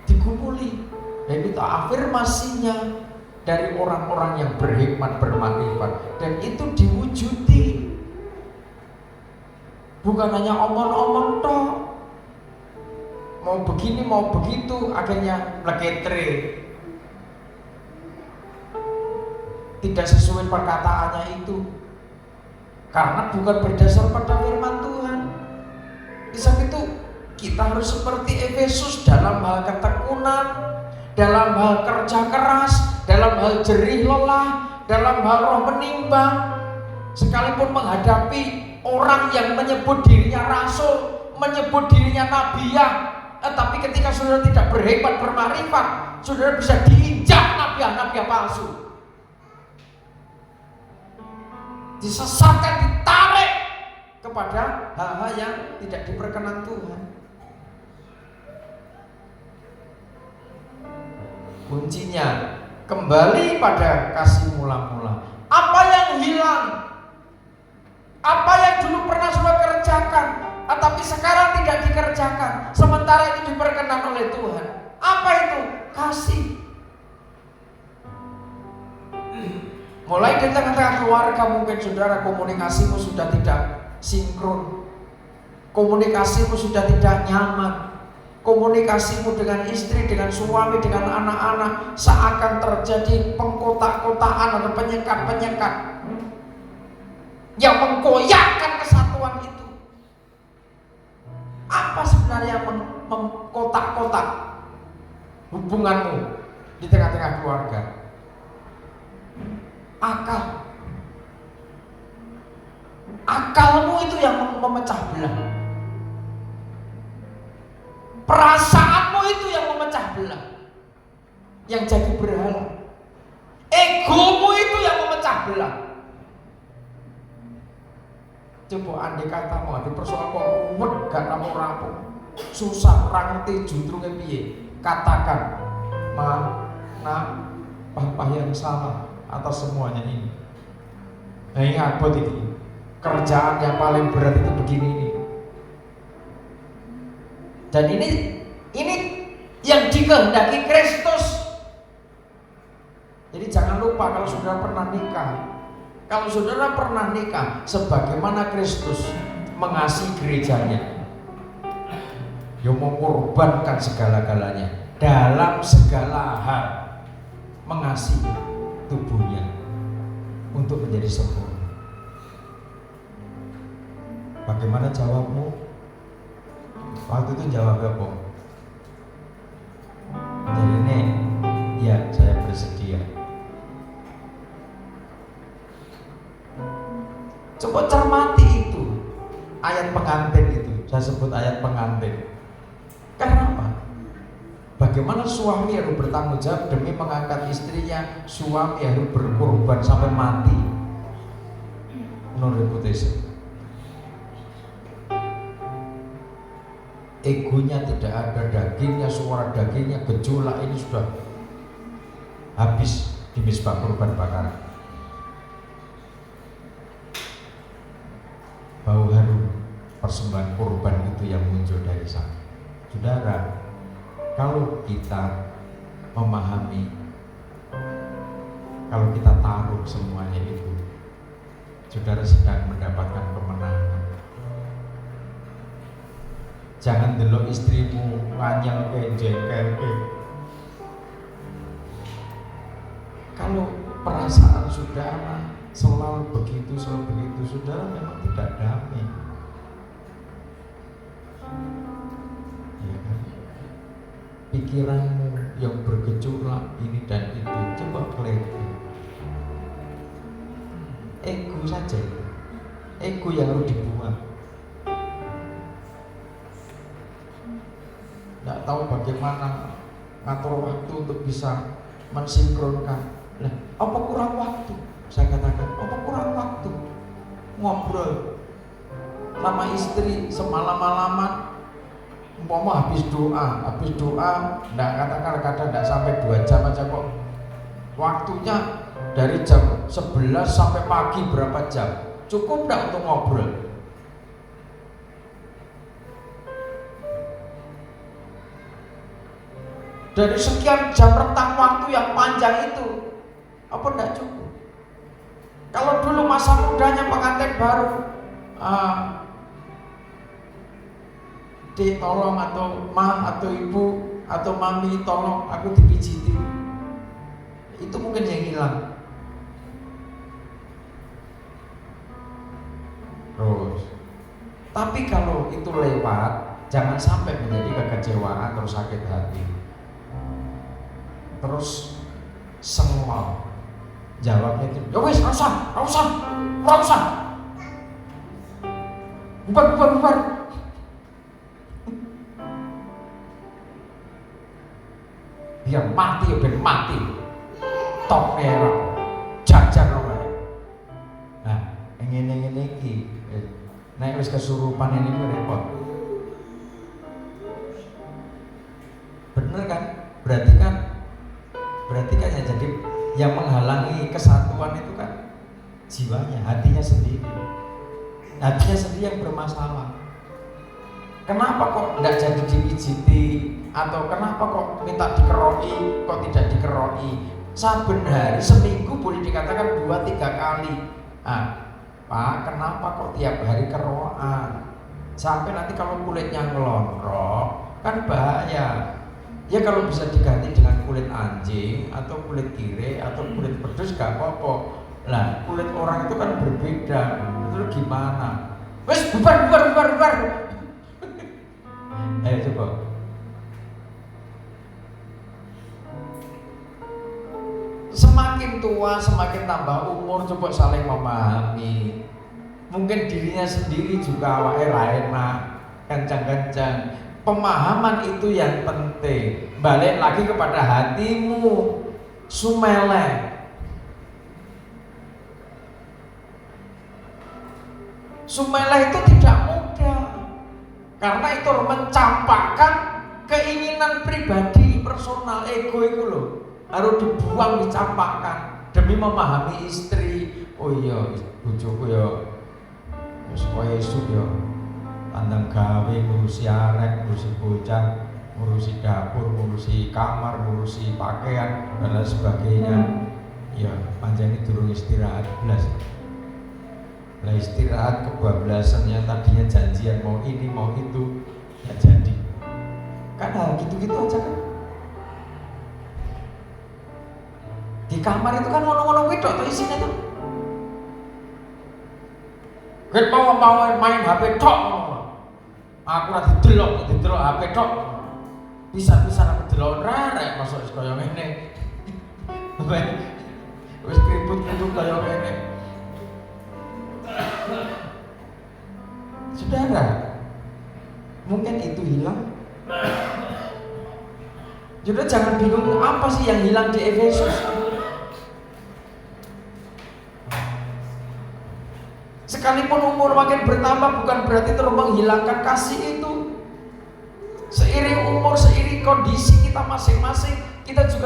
digumuli. Dan itu afirmasinya dari orang-orang yang berhikmat, bermakrifat, dan itu diwujudi. Bukan hanya omong-omong toh, mau begini, mau begitu, akhirnya leketre. Tidak sesuai perkataannya itu, karena bukan berdasar pada firman Tuhan. Di saat itu kita harus seperti Efesus dalam hal ketekunan, dalam hal kerja keras, dalam hal jerih lelah, dalam hal roh menimbang. Sekalipun menghadapi orang yang menyebut dirinya rasul, menyebut dirinya nabiah, tapi ketika saudara tidak berhikmat, bermakrifat, saudara bisa diinjak nabiah-nabiah palsu, disesatkan, ditarik kepada hal-hal yang tidak diperkenan Tuhan. Kuncinya kembali pada kasih mula-mula. Apa yang hilang, apa yang dulu pernah saudara kerjakan, tapi sekarang tidak dikerjakan, sementara itu diperkenan oleh Tuhan. Apa itu? Kasih. Mulai di tengah-tengah keluarga, mungkin saudara komunikasimu sudah tidak sinkron, komunikasimu sudah tidak nyaman, komunikasimu dengan istri, dengan suami, dengan anak-anak seakan terjadi pengkotak-kotaan atau penyekat-penyekat yang menggoyahkan kesatuan itu. Apa sebenarnya mengkotak-kotak hubunganmu di tengah-tengah keluarga? Akalmu itu yang memecah belah. Perasaanmu itu yang memecah belah, yang jadi berhala. Egomu itu yang memecah belah. Coba andai kata mau di persoalan kok ruwet gak rampung, susah orang ngerti judulnya piye, katakan, "Ma, nak, papa yang salah atas semuanya ini." Nah, ingat buat ini, kerjaan yang paling berat itu begini ini. Dan ini yang dikehendaki Kristus. Jadi jangan lupa kalau saudara pernah nikah, kalau saudara pernah nikah, sebagaimana Kristus mengasihi gerejanya, yang mengorbankan segala-galanya dalam segala hal, mengasihi tubuhnya untuk menjadi sempurna. Bagaimana jawabmu? Waktu itu jawab apa? Jadi nih, ya saya bersedia. Coba cermati itu ayat pengantin itu. Saya sebut ayat pengantin. Karena apa? Bagaimana suami harus bertanggung jawab demi mengangkat istrinya, suami harus berkorban sampai mati. Non reputation. Egonya tidak ada, dagingnya, suara dagingnya, gejolak ini sudah habis di misbah korban bakaran. Bau harum persembahan korban itu yang muncul dari sana. Saudara, kalau kita memahami Kalau kita taruh semuanya itu, saudara sedang mendapatkan kemenangan. Jangan delok istrimu nganyel ke jengkel ke. Kalau perasaan saudara selalu begitu, saudara memang tidak damai. Ya kan? Pikiranmu yang bergejolak ini dan itu, coba kelihatan. Ego saja, ego yang harus dibuang. Nggak tahu bagaimana ngatur waktu untuk bisa mensinkronkan. Nah, apa kurang waktu? Saya katakan, apa kurang waktu? Ngobrol sama istri semalam-malaman, umpama habis doa, nggak katakan kadang nggak sampai 2 jam aja kok. Waktunya dari jam 11 sampai pagi berapa jam? Cukup nggak untuk ngobrol? Dari sekian jam rentang waktu yang panjang itu, apa enggak cukup? Kalau dulu masa mudanya pengantin baru, Dek tolong, atau Ma, atau Ibu, atau Mami tolong aku dipijiti, itu mungkin yang hilang. Terus, tapi kalau itu lewat, jangan sampai menjadi kekecewaan atau sakit hati. Terus semua jawabnya itu, ya wis, rasa, bubar. Biar mati, biar mati. Top merah, jajan orang. Nah, ingin iki, naik wis kesurupan ini repot. Bener kan? Berarti kan ya, jadi yang menghalangi kesatuan itu kan jiwanya, hatinya sendiri yang bermasalah. Kenapa kok tidak jadi dipijiti, atau kenapa kok minta dikeroi, kok tidak dikeroi? Saben hari, seminggu boleh dikatakan 2-3 kali. Pak, kenapa kok tiap hari keroan? Sampai nanti kalau kulitnya ngelonrok kan bahaya. Ya kalau bisa diganti dengan kulit anjing atau kulit kire atau kulit pedus gak apa-apa. Lah kulit orang itu kan berbeda. Itu gimana? Wes bubar. Ayo coba. Semakin tua semakin tambah umur, coba saling memahami. Mungkin dirinya sendiri juga awake ra enak, kencang-kencang. Pemahaman itu yang penting. Balik lagi kepada hatimu, sumeleh. Sumeleh itu tidak mudah, karena itu mencampakkan keinginan pribadi, personal, ego itu loh, harus dibuang, dicampakkan demi memahami istri. Oh iya, bojoku ya wis koyo esuk ya tandang gawe, ngurusi arek, ngurusi bocah, ngurusi dapur, ngurusi kamar, ngurusi pakaian dan lain sebagainya. Ya panjang durung istirahat belas. Lah istirahat kebablasannya, tadinya janjian mau ini mau itu ya jadi. Kan hal gitu-gitu aja kan. Di kamar itu kan ngono-ngono wedok tuh isinya tuh. Ket mau main HP tok. Aku ora didelok HP tok. Bisa-bisa aku delok rarek masuk kaya ngene. Wis keriput-keriput kaya ngene. Saudara, mungkin itu hilang. Jadi jangan bingung apa sih yang hilang di Efesus. Sekalipun umur makin bertambah bukan berarti terus menghilangkan kasih itu. Seiring umur, seiring kondisi kita masing-masing, kita juga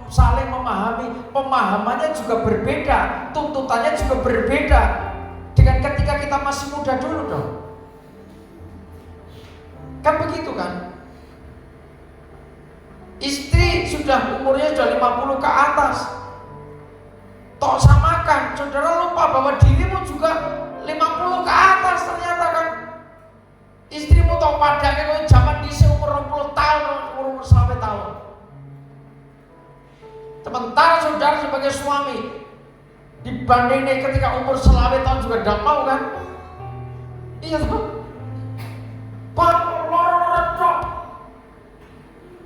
saling memahami. Pemahamannya juga berbeda, tuntutannya juga berbeda dengan ketika kita masih muda dulu dong. Kan begitu kan? Istri sudah umurnya sudah 50 ke atas. Tok samakan, saudara lupa bahwa dirimu juga 50 ke atas ternyata kan. Istrimu tok padake kowe zaman dhisik umur 20 tahun, umur 20 tahun. Sementara saudara sebagai suami dibandingin ketika umur 20 tahun juga tidak mau kan? Iya toh? Pak loro.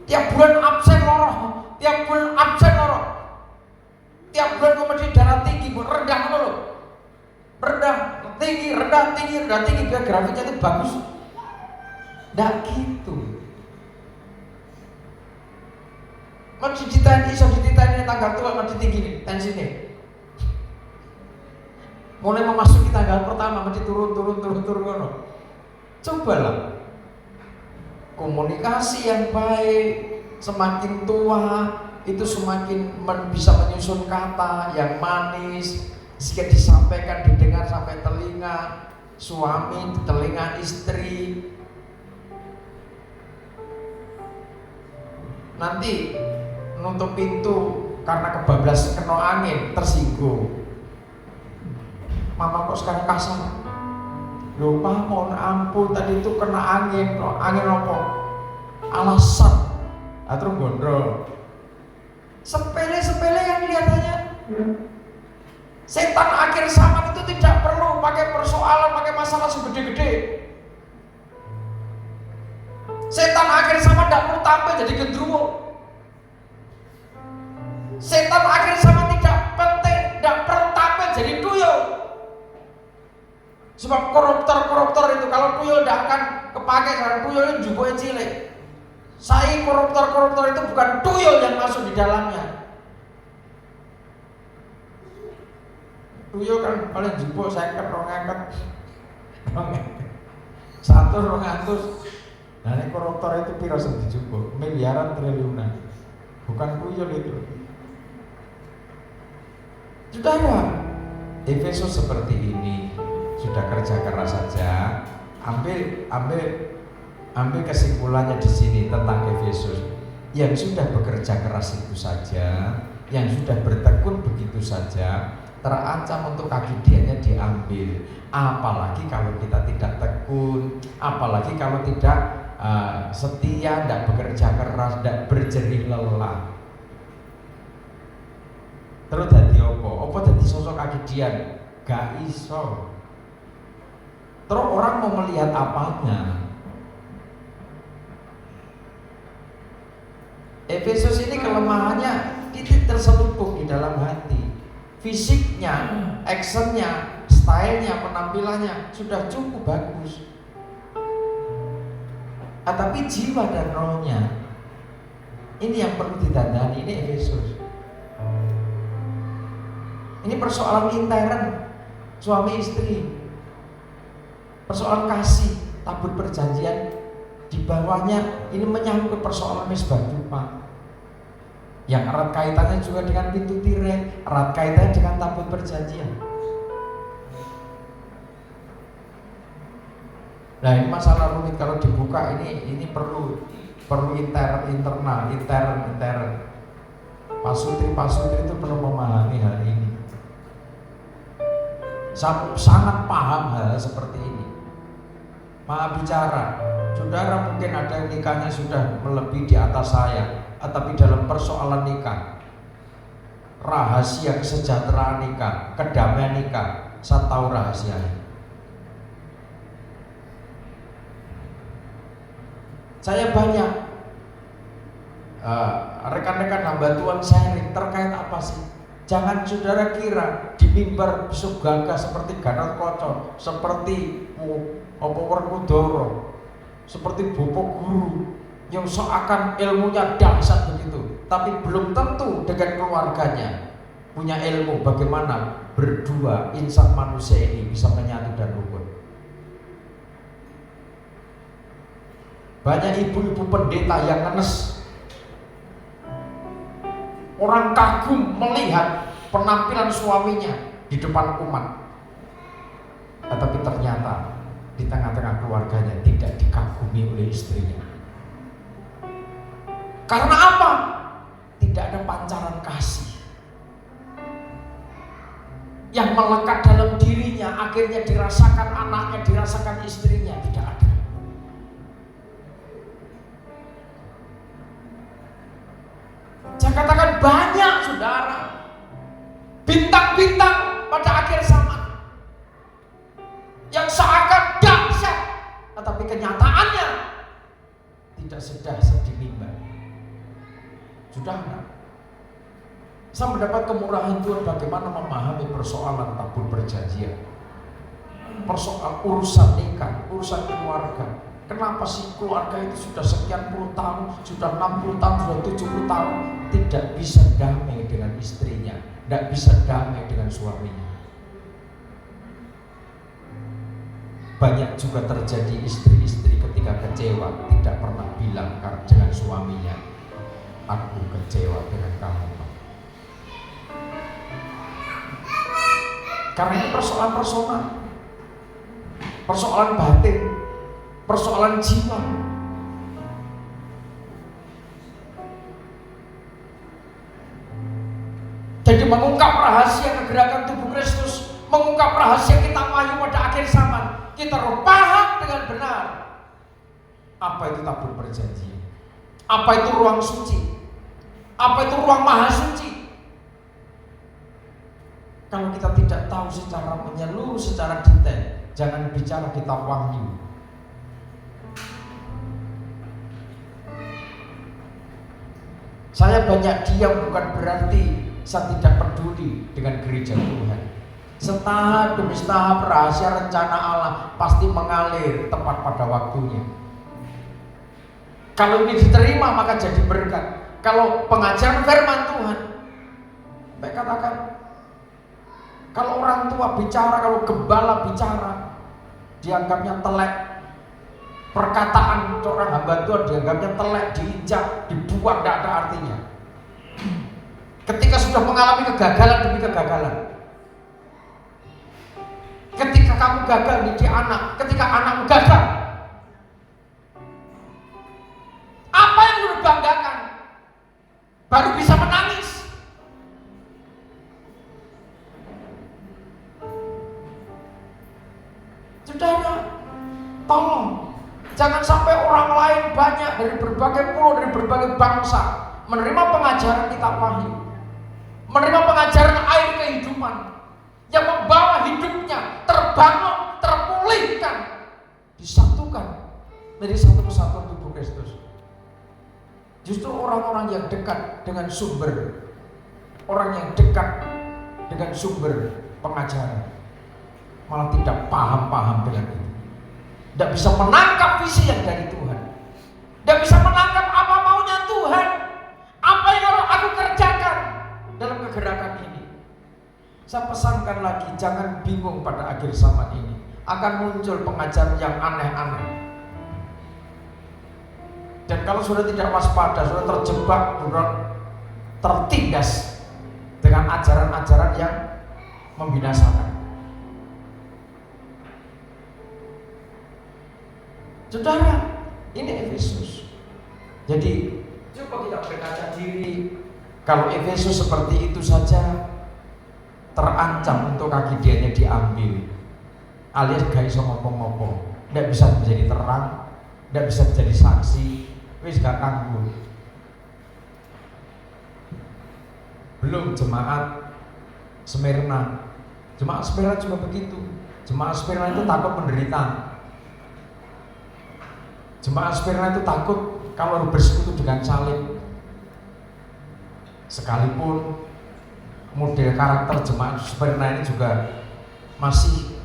Tiap bulan absen loro, tiap bulan absen loro. Tiap bulan kemudian darah tinggi, rendah dulu. Rendah, tinggi, rendah, tinggi, rendah, tinggi, biar grafiknya itu bagus. Nggak gitu. Masih ditanya tanggal tua, masih tinggi nih, tensinya. Mulai memasuki tanggal pertama, masih turun. Cobalah. Komunikasi yang baik, semakin tua, itu semakin bisa menyusun kata yang manis, jika disampaikan didengar sampai telinga suami, telinga istri. Nanti nutup pintu karena kebablas kena angin, tersinggung. Mama kok sekarang kasar? Lupa, mohon ampun, tadi itu kena angin apa? Alasan. Terus gondrong. Sepele-sepele yang kelihatannya. Setan akhir zaman itu tidak perlu pakai persoalan, pakai masalah segede-gede. Setan akhir zaman tidak perlu tampil jadi gendruwo. Setan akhir zaman tidak penting, tidak perlu tampil jadi tuyul. Sebab koruptor itu kalau tuyul tidak akan kepake, karena tuyul itu juga cilik. Saya koruptor itu bukan tuyul yang masuk di dalamnya. Tuyul kan paling jebol 50 100. Nah ini koruptor itu piro sing dijupuk? Miliaran, triliunan. Bukan tuyul itu. Saudara, Efesus seperti ini. Sudah kerja keras saja. Ambil kesimpulannya di sini tentang Efesus. Yang sudah bekerja keras itu saja, yang sudah bertekun begitu saja, terancam untuk kegigihannya diambil. Apalagi kalau kita tidak tekun, apalagi kalau tidak setia, tidak bekerja keras, tidak berjerih lelah. Terus dadi apa dadi sosok kegigihan? Gak iso. Terus orang mau melihat apanya? Efesus ini kelemahannya titik terselubung di dalam hati. Fisiknya, actionnya, stylenya, penampilannya sudah cukup bagus. Tapi jiwa dan rohnya ini yang perlu ditandani. Ini Efesus. Ini persoalan intern suami istri, persoalan kasih, tabut perjanjian. Di bawahnya ini menyangkut persoalan mesbah dupa, yang erat kaitannya juga dengan pintu tirai, erat kaitannya dengan tabut perjanjian. Nah ini masalah rumit kalau dibuka, ini perlu internal. Pasutri itu perlu memahami hal ini. Sangat paham hal seperti ini. Maha bicara. Saudara mungkin ada yang nikahnya sudah melebihi di atas saya, tapi dalam persoalan nikah, rahasia kesejahteraan nikah, kedamaian nikah, saya tahu rahasianya. Saya banyak rekan-rekan hamba Tuhan sharing terkait apa sih? Jangan saudara kira di mimbar besuk gagah seperti Gatot Kaca, seperti Werkudara, seperti Bapak Guru yang seakan ilmunya dahsyat begitu, tapi belum tentu dengan keluarganya punya ilmu bagaimana berdua insan manusia ini bisa menyatu dan rukun. Banyak ibu-ibu pendeta yang ngenes. Orang kagum melihat penampilan suaminya di depan umat, tetapi ternyata di tengah-tengah keluarganya tidak dikagumi oleh istrinya. Karena apa? Tidak ada pancaran kasih. yang melekat dalam dirinya, akhirnya dirasakan anaknya, dirasakan istrinya. Tidak ada. Saya katakan banyak, saudara, bintang-bintang pada akhir zaman yang seakan dahsyat, tetapi kenyataannya tidak sedahsyat di mimbar. Saudara, saya mendapat kemurahan Tuhan bagaimana memahami persoalan tabur perjanjian, persoalan urusan nikah, urusan keluarga. Kenapa sih keluarga itu sudah sekian puluh tahun, sudah 60 tahun, sudah 70 tahun tidak bisa damai dengan istrinya, tidak bisa damai dengan suaminya. Banyak juga terjadi istri-istri ketika kecewa tidak pernah bilang dengan suaminya, aku kecewa dengan kamu. Karena ini persoalan personal, persoalan batin, persoalan jiwa. Jadi mengungkap rahasia kegerakan tubuh Kristus, mengungkap rahasia kita wahyu pada akhir zaman, kita harus paham dengan benar apa itu tabur perjanjian, apa itu ruang suci, apa itu ruang maha suci. Kalau kita tidak tahu secara menyeluruh, secara detail, jangan bicara kitab wahyu. Saya banyak diam bukan berarti saya tidak peduli dengan gereja Tuhan. Setahap demi setahap rahasia rencana Allah pasti mengalir tepat pada waktunya. Kalau ini diterima maka jadi berkat. Kalau pengajaran firman Tuhan, saya katakan, kalau orang tua bicara, kalau gembala bicara, dianggapnya telek. Perkataan seorang hamba Tuhan dianggapnya telek, diinjak, dibuang, tidak ada artinya. Ketika sudah mengalami kegagalan demi kegagalan, ketika kamu gagal menjadi anak, ketika anakmu gagal, apa yang lu banggakan? Baru bisa menangis. Saudara, tolong jangan sampai orang lain banyak dari berbagai pulau, dari berbagai bangsa menerima pengajaran kitab wahyu, menerima pengajaran air kehidupan yang membawa hidupnya terbangun, terpulihkan, disatukan menjadi satu kesatuan tubuh Kristus. Justru orang-orang yang dekat dengan sumber, orang yang dekat dengan sumber pengajaran, malah tidak paham-paham dengan itu. Tidak bisa menangkap visi yang dari Tuhan. Tidak bisa menangkap apa maunya Tuhan. Apa yang harus aku kerjakan dalam kegerakan ini. Saya pesankan lagi, jangan bingung pada akhir zaman ini. Akan muncul pengajaran yang aneh-aneh. Dan kalau sudah tidak waspada, sudah terjebak, sudah tertindas dengan ajaran-ajaran yang membinasakan. Saudara, ini Efesus. Jadi coba kita berkaca diri. Kalau Efesus seperti itu saja, terancam untuk kaki dianya diambil, alias gak iso ngopo-ngopo, tidak bisa menjadi terang, tidak bisa menjadi saksi, wis gak kanggo. Belum jemaat Smyrna. Jemaat Smyrna juga begitu. Jemaat Smyrna itu takut penderitaan. Jemaat Smyrna itu takut kalau harus bersekutu dengan salib. Sekalipun model karakter jemaat Smyrna ini juga masih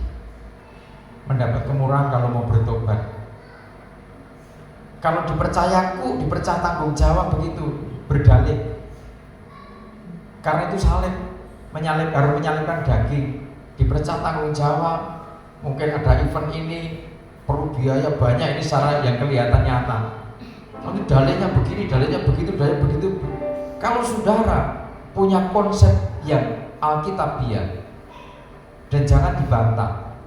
mendapat kemurahan kalau mau bertobat. Kalau dipercayaku, dipercaya tanggung jawab begitu, berdalih. Karena itu salib, harus menyalibkan daging, dipercaya tanggung jawab. Mungkin ada event ini, perlu biaya banyak, ini secara yang kelihatan nyata. Nanti dalihnya begini, dalihnya begitu, dalihnya begitu. Kalau saudara punya konsep yang alkitabiah dan jangan dibantah,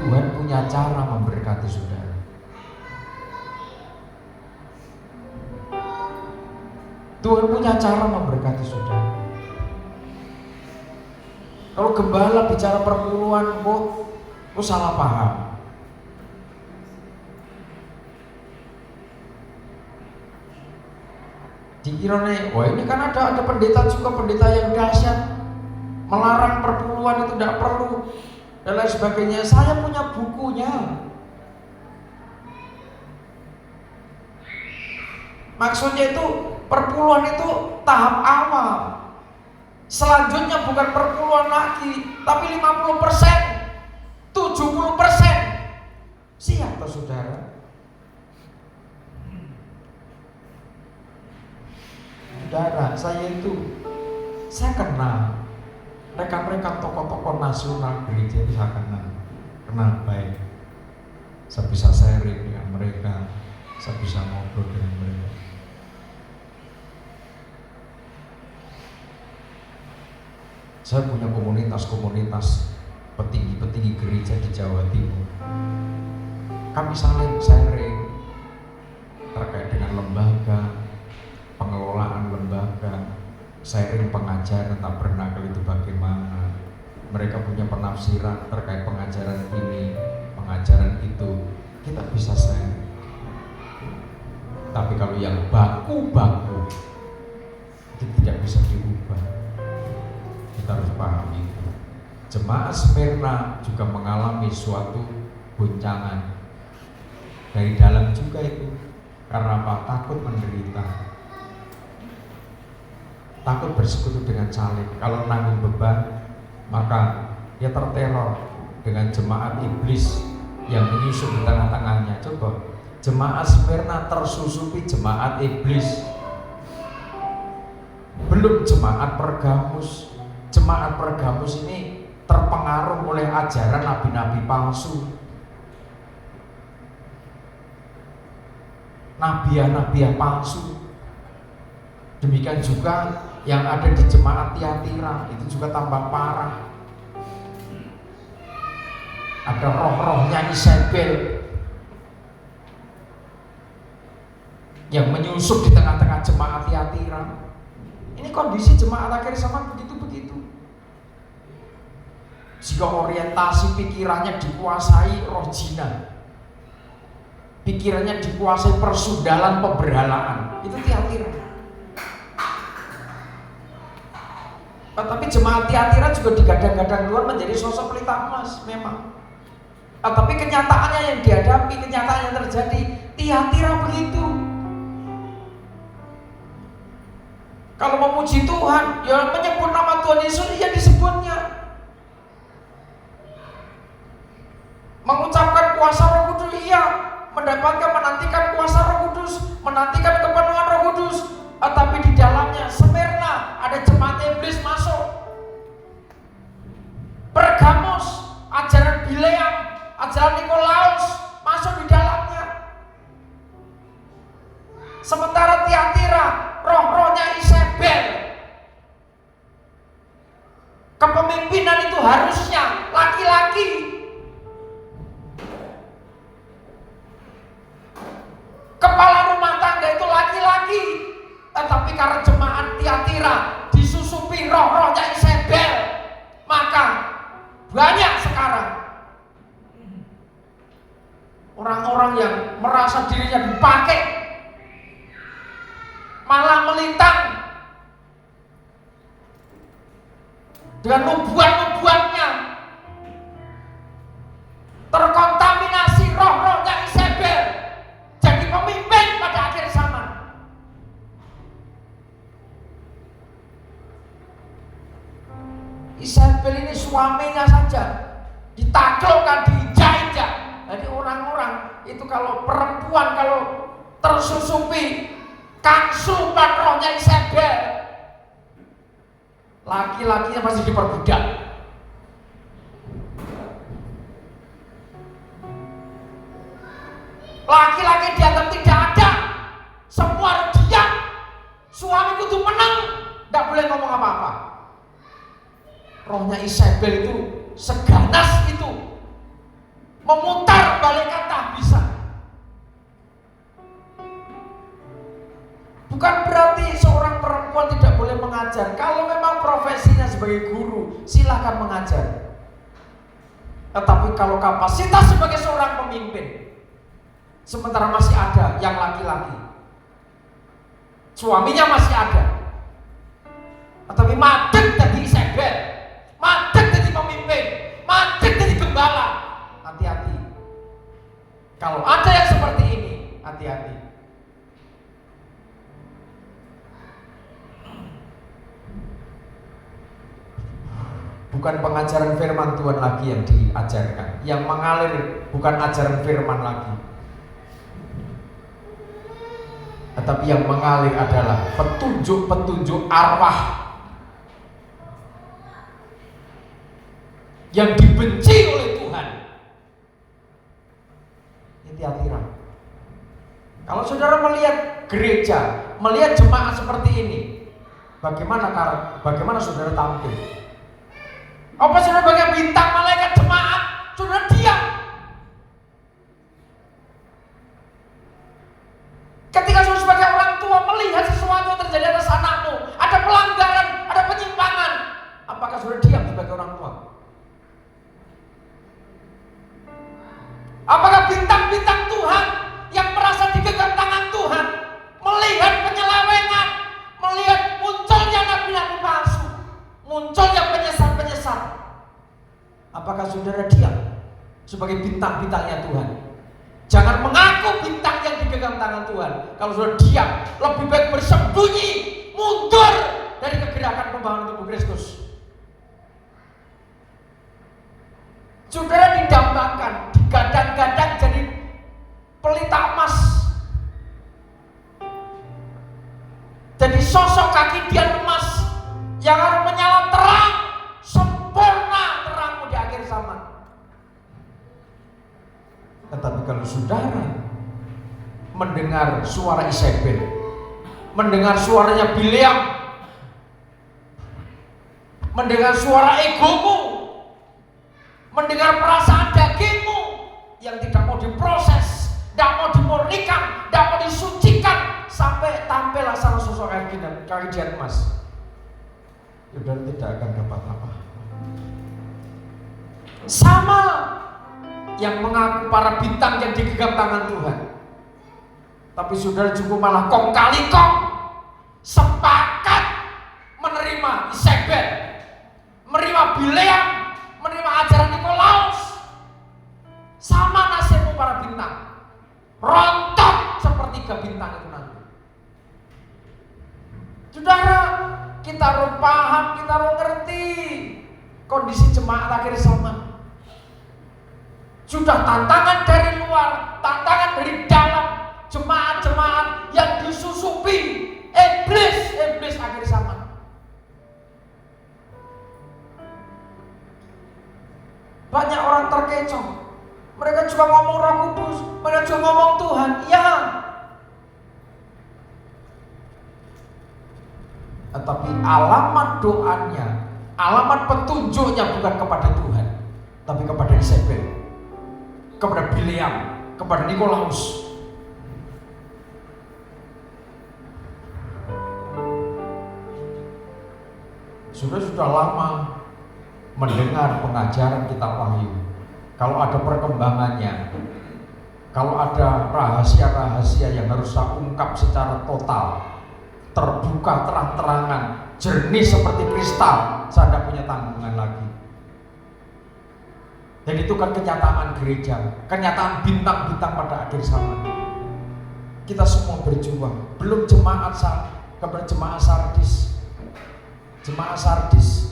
Tuhan punya cara memberkati saudara. Tuhan punya cara memberkati saudara. Kalau gembala bicara perpuluhan kok salah paham. Dikira nih, wah ini kan ada pendeta juga, pendeta yang dahsyat, melarang perpuluhan itu tidak perlu dan lain sebagainya. Saya punya bukunya. Maksudnya itu perpuluhan itu tahap awal. Selanjutnya bukan perpuluhan lagi, tapi 50%, 70%. Siap toh saudara? Saudara, saya kenal rekan-rekan tokoh-tokoh nasional gereja itu, saya kenal baik. Saya bisa sharing dengan mereka, saya bisa ngobrol dengan mereka. Saya punya komunitas petinggi-petinggi gereja di Jawa Timur. Kami saling sharing terkait dengan lembaga, pengelolaan lembaga, sharing pengajaran tabernakel itu bagaimana. Mereka punya penafsiran terkait pengajaran ini, pengajaran itu, kita bisa sharing. Tapi kalau yang baku-baku itu tidak bisa diubah. Kita harus paham itu. Jemaat Smyrna juga mengalami suatu goncangan dari dalam juga itu. Karena apa? Takut menderita, takut bersekutu dengan salib. Kalau nanggung beban, maka dia terteror dengan jemaat iblis yang menyusup di tengah-tengahnya. Coba, jemaat Smyrna tersusupi jemaat iblis. Belum jemaat Pergamus. Jemaat Pergamus ini terpengaruh oleh ajaran nabi-nabi palsu, nabiah-nabiah palsu. Demikian juga yang ada di jemaat Tiatira, itu juga tambah parah. Ada roh-rohnya Isabel yang menyusup di tengah-tengah jemaat Tiatira. Ini kondisi jemaat akhir zaman begitu-begitu. Jika orientasi pikirannya dikuasai roh jina, pikirannya dikuasai persundalan pemberhalaan, itu Tiatira. Tapi jemaat Tiatira juga digadang-gadang luar menjadi sosok pelita emas memang. Tapi kenyataannya yang dihadapi, kenyataan yang terjadi, Tiatira begitu. Kalau memuji Tuhan, ya menyebut nama Tuhan Yesus, ya disebutnya. Mengucapkan kuasa Roh Kudus, iya. Menantikan kuasa Roh Kudus, menantikan kepenuhan Roh Kudus. Tapi di dalamnya Smyrna ada jemaat iblis masuk. Pergamus, ajaran Bileam, ajaran Nikolaus masuk di dalamnya. Sementara Tiatira, roh-rohnya Isabel. Kepemimpinan itu harusnya laki-laki. Kepala rumah tangga itu laki-laki. Tetapi karena jemaat Tiatira disusupi roh-rohnya Isabel, maka banyak sekarang orang-orang yang merasa dirinya dipakai, malah melintang dengan nubuat-nubuatnya, terkontaminasi roh-rohnya Isabel, jadi pemimpin pada akhir zaman. Isabel ini suaminya saja ditaklukkan, diinjak-injak. Jadi orang-orang itu kalau perempuan kalau tersusupi kangsupan rohnya Isabel, laki-lakinya masih diperbudak. Laki-laki dianggap tidak ada, semua harus diam. Suami kudu menang, tidak boleh ngomong apa-apa. Rohnya Isabel itu seganas itu, memutar balikkan tahbisan. Bukan berarti seorang perempuan tidak boleh mengajar. Kalau memang profesinya sebagai sebagai guru, silakan mengajar. Tetapi kalau kapasitas sebagai seorang pemimpin, sementara masih ada yang laki-laki, suaminya masih ada, tetapi madeg jadi Isabel, madeg jadi pemimpin, madeg jadi gembala, hati-hati. Kalau ada yang seperti ini, hati-hati. Bukan pengajaran firman Tuhan lagi yang diajarkan, yang mengalir bukan ajaran firman lagi, tetapi yang mengalir adalah petunjuk-petunjuk arwah yang dibenci oleh Tuhan. Hati-hati. Kalau saudara melihat gereja, melihat jemaat seperti ini, bagaimana saudara tampil? Apa saudara bagai bintang malaikat jemaat, saudara diam? Ketika saudara sebagai orang tua melihat sesuatu terjadi atas anakmu, ada pelanggaran, ada penyimpangan, apakah saudara diam sebagai orang tua? Apakah bintang-bintang Tuhan yang merasa digenggam tangan Tuhan, melihat penyelewengan, melihat munculnya nabi-nabi palsu, munculnya penyesat-penyesat, apakah saudara diam sebagai bintang-bintangnya Tuhan? Jangan mengaku bintang yang digenggam tangan Tuhan. Kalau saudara diam, lebih baik bersembunyi, mundur dari kegerakan pembangunan tubuh Kristus. Saudara didambakan, digadang-gadang jadi pelita emas, jadi sosok kaki dian emas yang harus menyala terang, sempurna terangmu di akhir zaman. Tetapi kalau saudara mendengar suara Isabel, mendengar suaranya Bileam, mendengar suara egomu, mendengar perasaan dagingmu yang tidak mau diproses, tidak mau dimurnikan, tidak mau disucikan, sampai tampillah salah sosok kaki dian emas, saudara tidak akan dapat apa. Sama yang mengaku para bintang yang digenggam tangan Tuhan, tapi saudara cukup malah kong kali kong sepakat menerima Isabel, menerima Bileam, menerima ajaran Nikolaus. Sama nasibmu para bintang, rontok sepertiga bintang itu nanti. Saudara, kita harus paham, kita harus ngerti kondisi jemaat akhir zaman. Sudah tantangan dari luar, tantangan dari dalam, jemaat-jemaat yang disusupi iblis akhir zaman. Banyak orang terkecoh. Mereka juga ngomong Roh Kudus, mereka juga ngomong Tuhan, ya. Tetapi alamat doanya, alamat petunjuknya bukan kepada Tuhan, tapi kepada Isabel, kepada Bileam, kepada Nikolaus. Sudah lama mendengar pengajaran kitab Wahyu. Kalau ada perkembangannya, kalau ada rahasia-rahasia yang harus saya ungkap secara total, terbuka terang-terangan, jernih seperti kristal, saya tidak punya tanggungan lagi. Dan itu kan kenyataan gereja, kenyataan bintang-bintang pada akhir zaman. Kita semua berjuang. Belum jemaat kepada jemaat Sardis. Jemaat Sardis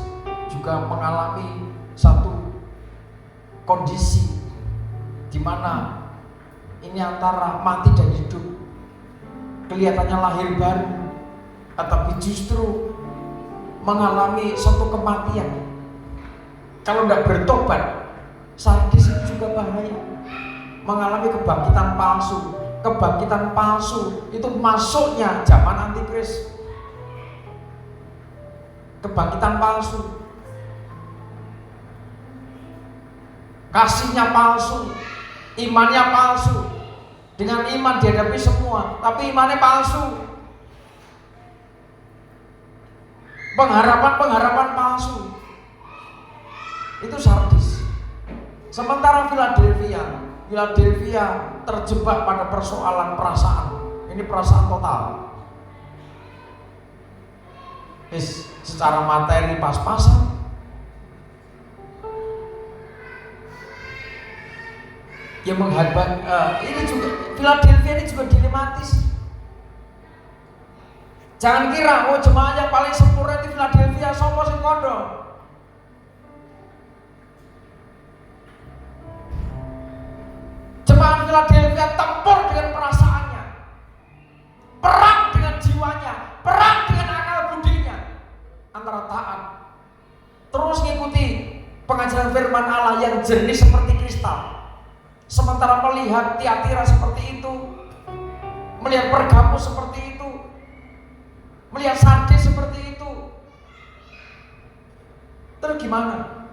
juga mengalami satu kondisi di mana ini antara mati dan hidup. Kelihatannya lahir baru, tetapi justru mengalami satu kematian. Kalau tidak bertobat, Sardis itu juga bahaya, mengalami kebangkitan palsu. Kebangkitan palsu itu masuknya zaman antikris. Kebangkitan palsu, kasihnya palsu, imannya palsu. Dengan iman dihadapi semua, tapi imannya palsu. pengharapan palsu. Itu Sardis. Sementara Philadelphia terjebak pada persoalan perasaan. Ini perasaan total. Secara materi pas-pasan. Yang menghadap ini juga Philadelphia ini juga dilematis. Jangan kira jemaat yang paling sempurna di Philadelphia sopo sing kondo. Jemaat Philadelphia tempur dengan perasaannya, perang dengan jiwanya, perang dengan akal budinya, antara taat terus ngikuti pengajaran firman Allah yang jernih seperti kristal. Sementara melihat Tiatira seperti itu, melihat Pergamus seperti itu, melihat Sardis seperti itu, terus gimana?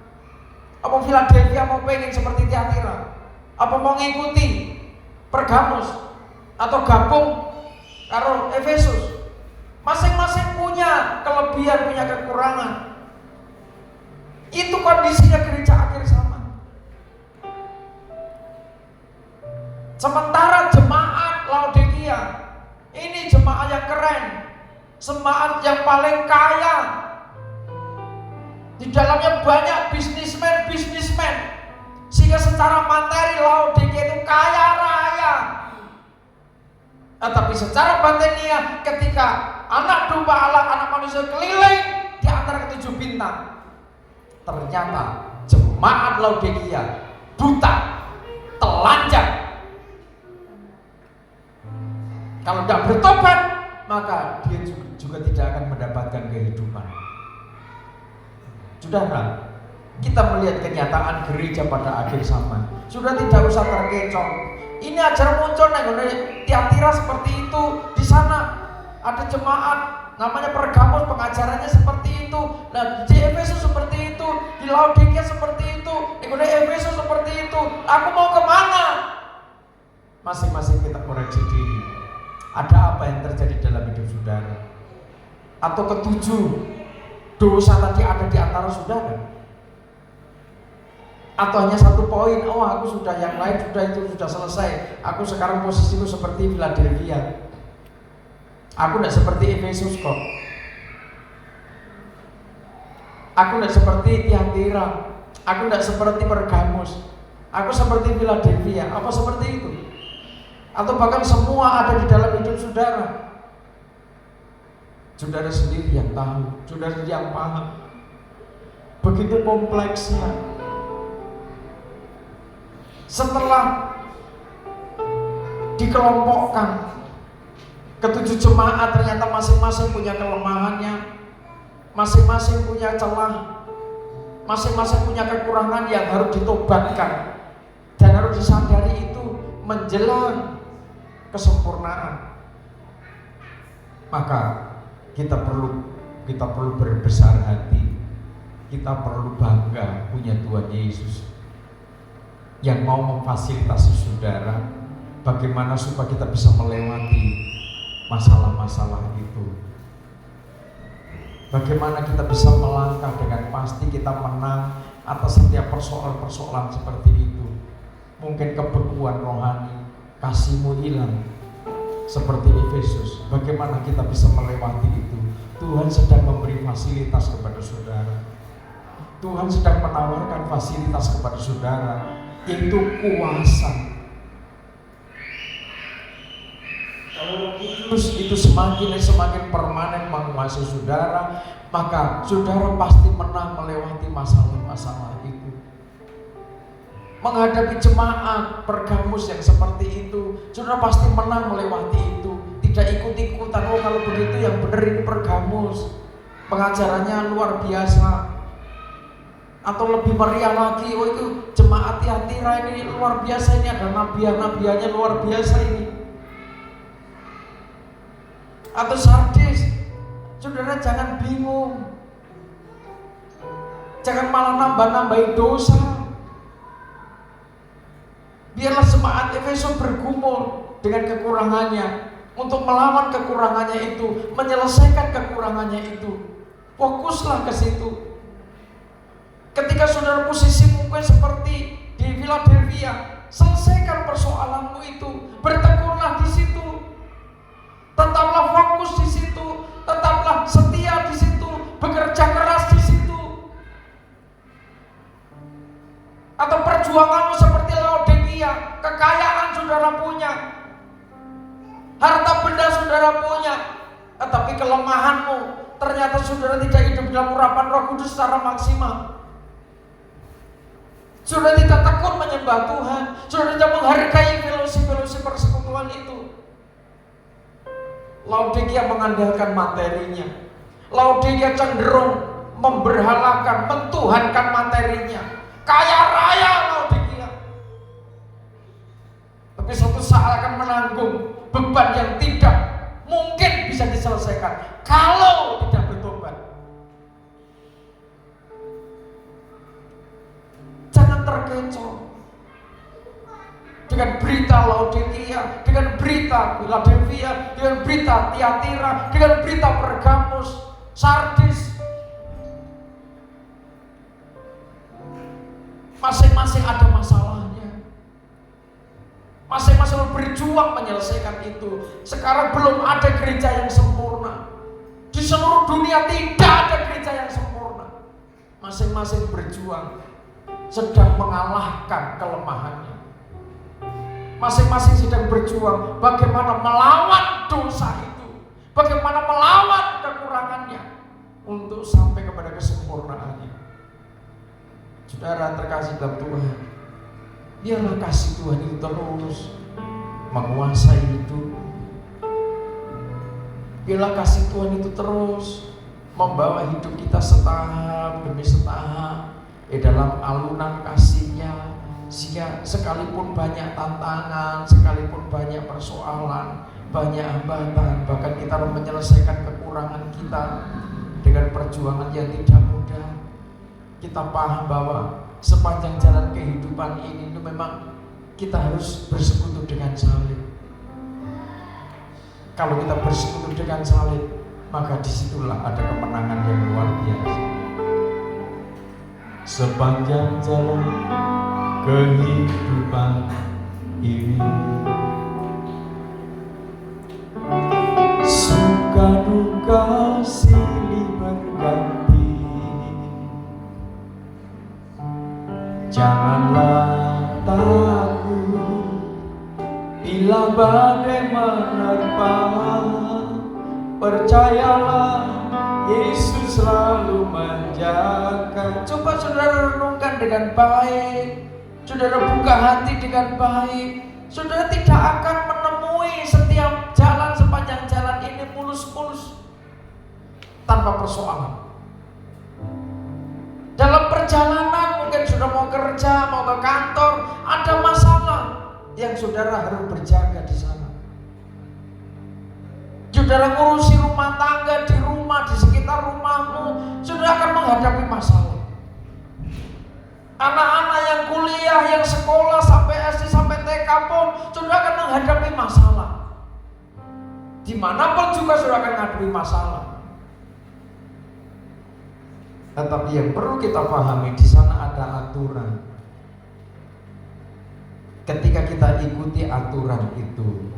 Apa Philadelphia mau pengen seperti Tiatira? Apa mau ngikuti Pergamus atau gabung karo Efesus? Masing-masing punya kelebihan, punya kekurangan. Itu kondisinya gereja akhir zaman. Sementara jemaat Laodikia ini jemaat yang keren, jemaat yang paling kaya. Di dalamnya banyak bisnismen, sehingga secara materi Laodikia itu kaya raya. Tapi secara batinnya, ketika anak domba Allah, anak manusia keliling di antara ketujuh bintang, ternyata jemaat Laodikia buta, telanjang. Kalau tidak bertobat, maka dia juga tidak akan mendapatkan kehidupan. Saudara, kita melihat kenyataan gereja pada akhir zaman. Sudah tidak usah terkecoh. Ini ajar muncul nih, Tiatira seperti itu. Di sana ada jemaat namanya Pergamus, pengajarannya seperti itu. Nah, di Efesus seperti itu, di Laodikia seperti itu, di Efesus seperti itu. Aku mau kemana? Masing-masing kita koreksi diri. Ada apa yang terjadi dalam hidup saudara? Atau ketujuh dosa tadi ada di antara saudara? Atau hanya satu poin, aku sudah, yang lain sudah selesai. Aku sekarang posisiku seperti Philadelphia. Aku tidak seperti Efesus kok. Aku tidak seperti Tiatira. Aku tidak seperti Pergamus. Aku seperti Philadelphia. Apa seperti itu? Atau bahkan semua ada di dalam hidup saudara. Saudara sendiri yang tahu, saudara sendiri yang paham. Begitu kompleksnya. Setelah dikelompokkan ketujuh jemaat, ternyata masing-masing punya kelemahannya, masing-masing punya celah, masing-masing punya kekurangan yang harus ditobatkan dan harus disadari itu menjelang kesempurnaan. Maka kita perlu berbesar hati. Kita perlu bangga punya Tuhan Yesus yang mau memfasilitasi saudara bagaimana supaya kita bisa melewati masalah-masalah itu. Bagaimana kita bisa melangkah dengan pasti kita menang atas setiap persoalan-persoalan seperti itu. Mungkin kebekuan rohani, kasihmu hilang seperti Efesus. Bagaimana kita bisa melewati itu? Tuhan sedang memberi fasilitas kepada saudara. Tuhan sedang menawarkan fasilitas kepada saudara, yaitu kuasa. Kalau Kudus itu semakin permanen menguasai saudara, maka saudara pasti menang melewati masalah-masalah itu. Menghadapi jemaat Pergamus yang seperti itu, saudara pasti menang melewati itu. Tidak ikut-ikutan, kalau begitu yang benar ini Pergamus, pengajarannya luar biasa. Atau lebih meriah lagi, itu jemaat Tiatira ini luar biasa, ini ada nabiannya luar biasa ini. Atau Sardis, saudara jangan bingung, jangan malah nambah-nambahin dosa. Biarlah jemaat Efesus bergumul dengan kekurangannya untuk melawan kekurangannya itu, menyelesaikan kekurangannya itu. Fokuslah ke situ. Ketika saudara posisi mungkin seperti di Philadelphia, selesaikan persoalanmu itu, bertekunlah di situ, tetaplah fokus di situ, tetaplah setia di situ, bekerja keras di situ. Atau perjuanganmu seperti Laodikia, kekayaan saudara punya, harta benda saudara punya, tetapi kelemahanmu ternyata saudara tidak hidup dalam urapan Roh Kudus secara maksimal. Saudara tidak tekun menyembah Tuhan, saudara tidak menghargai fellowship persekutuan itu. Laodikia mengandalkan materinya. Laodikia cenderung memberhalakan, mentuhankan materinya. Kaya raya Laodikia. Tapi suatu saat akan menanggung beban yang tidak mungkin bisa diselesaikan kalau tidak bertobat. Jangan terkecoh dengan berita Laodikia, dengan berita Philadelphia, dengan berita Tiatira, dengan berita Pergamus, Sardis. Masing-masing ada masalahnya. Masing-masing berjuang menyelesaikan itu. Sekarang belum ada gereja yang sempurna. Di seluruh dunia tidak ada gereja yang sempurna. Masing-masing berjuang, sedang mengalahkan kelemahannya. Masing-masing sedang berjuang bagaimana melawan dosa itu, bagaimana melawan kekurangannya untuk sampai kepada kesempurnaannya. Saudara terkasih dalam Tuhan, biarlah kasih Tuhan itu terus menguasai hidup. Biarlah kasih Tuhan itu terus membawa hidup kita setahap demi setahap dalam alunan kasih-Nya, sehingga sekalipun banyak tantangan, sekalipun banyak persoalan, banyak hambatan, bahkan kita harus menyelesaikan kekurangan kita dengan perjuangan yang tidak mudah. Kita paham bahwa sepanjang jalan kehidupan ini itu memang kita harus bersekutu dengan salib. Kalau kita bersekutu dengan salib, maka disitulah ada kemenangan yang luar biasa. Sepanjang jalan kehidupan ini, suka duka silih berganti. Janganlah takut bila badai menerpa. Percayalah, Yesus selalu menjaga. Coba saudara renungkan dengan baik, saudara buka hati dengan baik. Saudara tidak akan menemui setiap jalan sepanjang jalan ini mulus-mulus tanpa persoalan. Dalam perjalanan mungkin sudah mau kerja, mau ke kantor, ada masalah yang saudara harus berjaga di sana. Saudara ngurusi rumah tangga, di rumah, di sekitar rumahmu, saudara akan menghadapi masalah. Anak-anak yang kuliah, yang sekolah sampai SD, sampai TK pun, saudara akan menghadapi masalah. Dimanapun juga saudara akan menghadapi masalah. Tetapi yang perlu kita pahami, di sana ada aturan. Ketika kita ikuti aturan itu,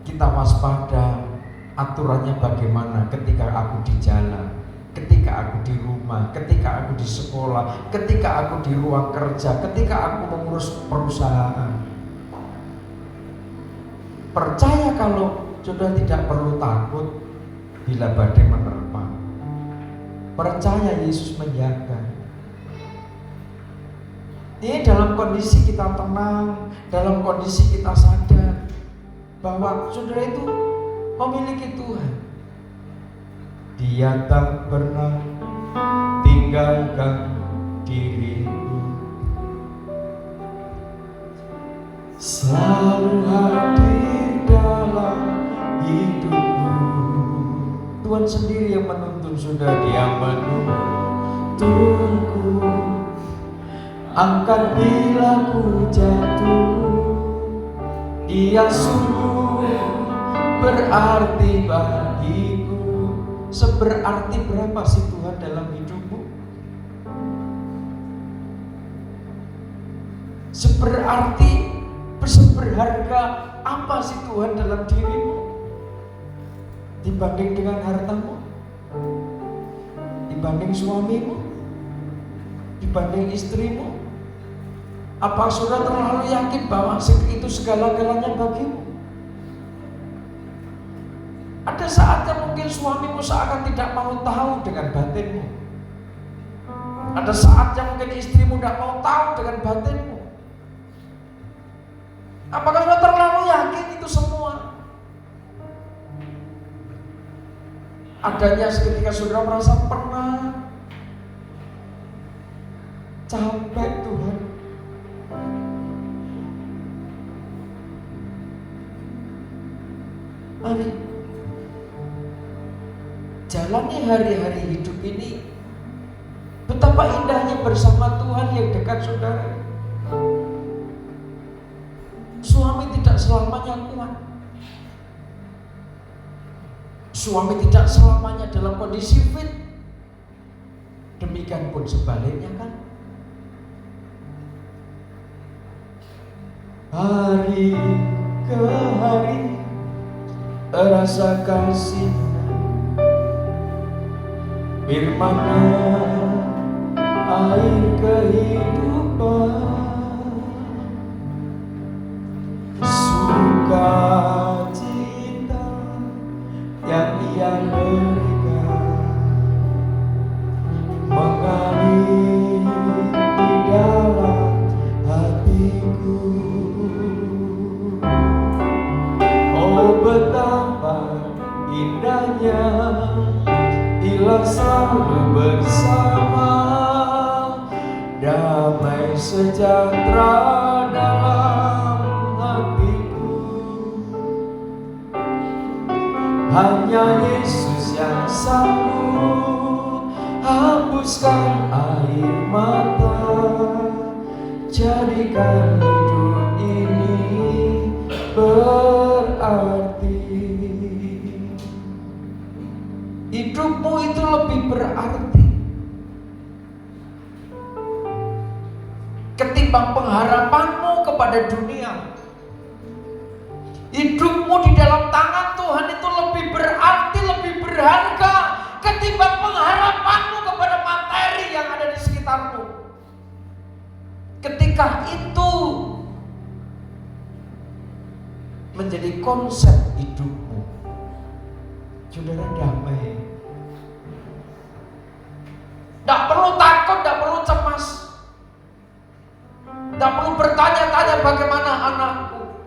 kita waspada aturannya bagaimana ketika aku di jalan, ketika aku di rumah, ketika aku di sekolah, ketika aku di ruang kerja, ketika aku mengurus perusahaan. Percaya kalau saudara tidak perlu takut bila badai menerpa. Percaya Yesus menjaga. Ini dalam kondisi kita tenang, dalam kondisi kita sadar bahwa saudara itu memiliki Tuhan. Dia tak pernah tinggalkan diriku, selalu hadir dalam hidupku. Tuhan sendiri yang menuntun saudara, Dia menuntunku. Angkat bila ku jatuh, Dia sungguh berarti bagiku. seberarti berapa sih Tuhan dalam hidupmu? Seberharga apa sih Tuhan dalam dirimu? Dibanding dengan hartamu, dibanding suamimu, dibanding istrimu. Apa sudah terlalu yakin bahwa itu segala-galanya bagimu? Ada saatnya mungkin suamimu seakan tidak mau tahu dengan batinmu. Ada saatnya mungkin istrimu tidak mau tahu dengan batinmu. Apakah sudah terlalu yakin itu semua? Adanya ketika saudara merasa pernah capek Tuhan. Mari jalani hari-hari hidup ini. Betapa indahnya bersama Tuhan yang dekat saudara. Suami tidak selamanya kuat. Suami tidak selamanya dalam kondisi fit. Demikian pun sebaliknya kan. Hari ke hari rasa kasih firman-Nya air kehidupan. Sukacita yang Ia berikan mengalir di dalam hatiku. Oh betapa indahnya Ia selalu bersama, damai sejahtera dalam hatiku. Hanya Yesus yang sanggup hapuskan air mata, jadikan hidup ini berarti. Hidupmu itu lebih berarti ketimbang pengharapanmu kepada dunia. Hidupmu di dalam tangan Tuhan itu lebih berarti, lebih berharga ketimbang pengharapanmu kepada materi yang ada di sekitarmu. Ketika itu menjadi konsep hidupmu, saudara damai. Tidak perlu takut, tidak perlu cemas, tidak perlu bertanya-tanya bagaimana anakku.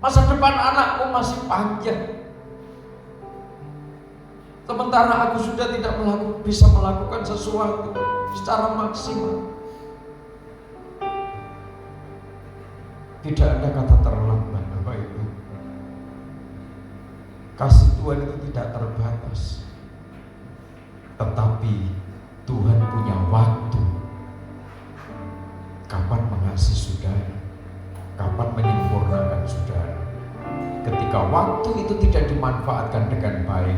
Masa depan anakku masih panjang. Sementara aku sudah tidak bisa melakukan sesuatu secara maksimal. Tidak ada kata terlambat, Bapak Ibu. Kasih Tuhan itu tidak terbatas. Tetapi Tuhan punya waktu. Kapan mengasihi saudara, kapan menyempurnakan saudara. Ketika waktu itu tidak dimanfaatkan dengan baik,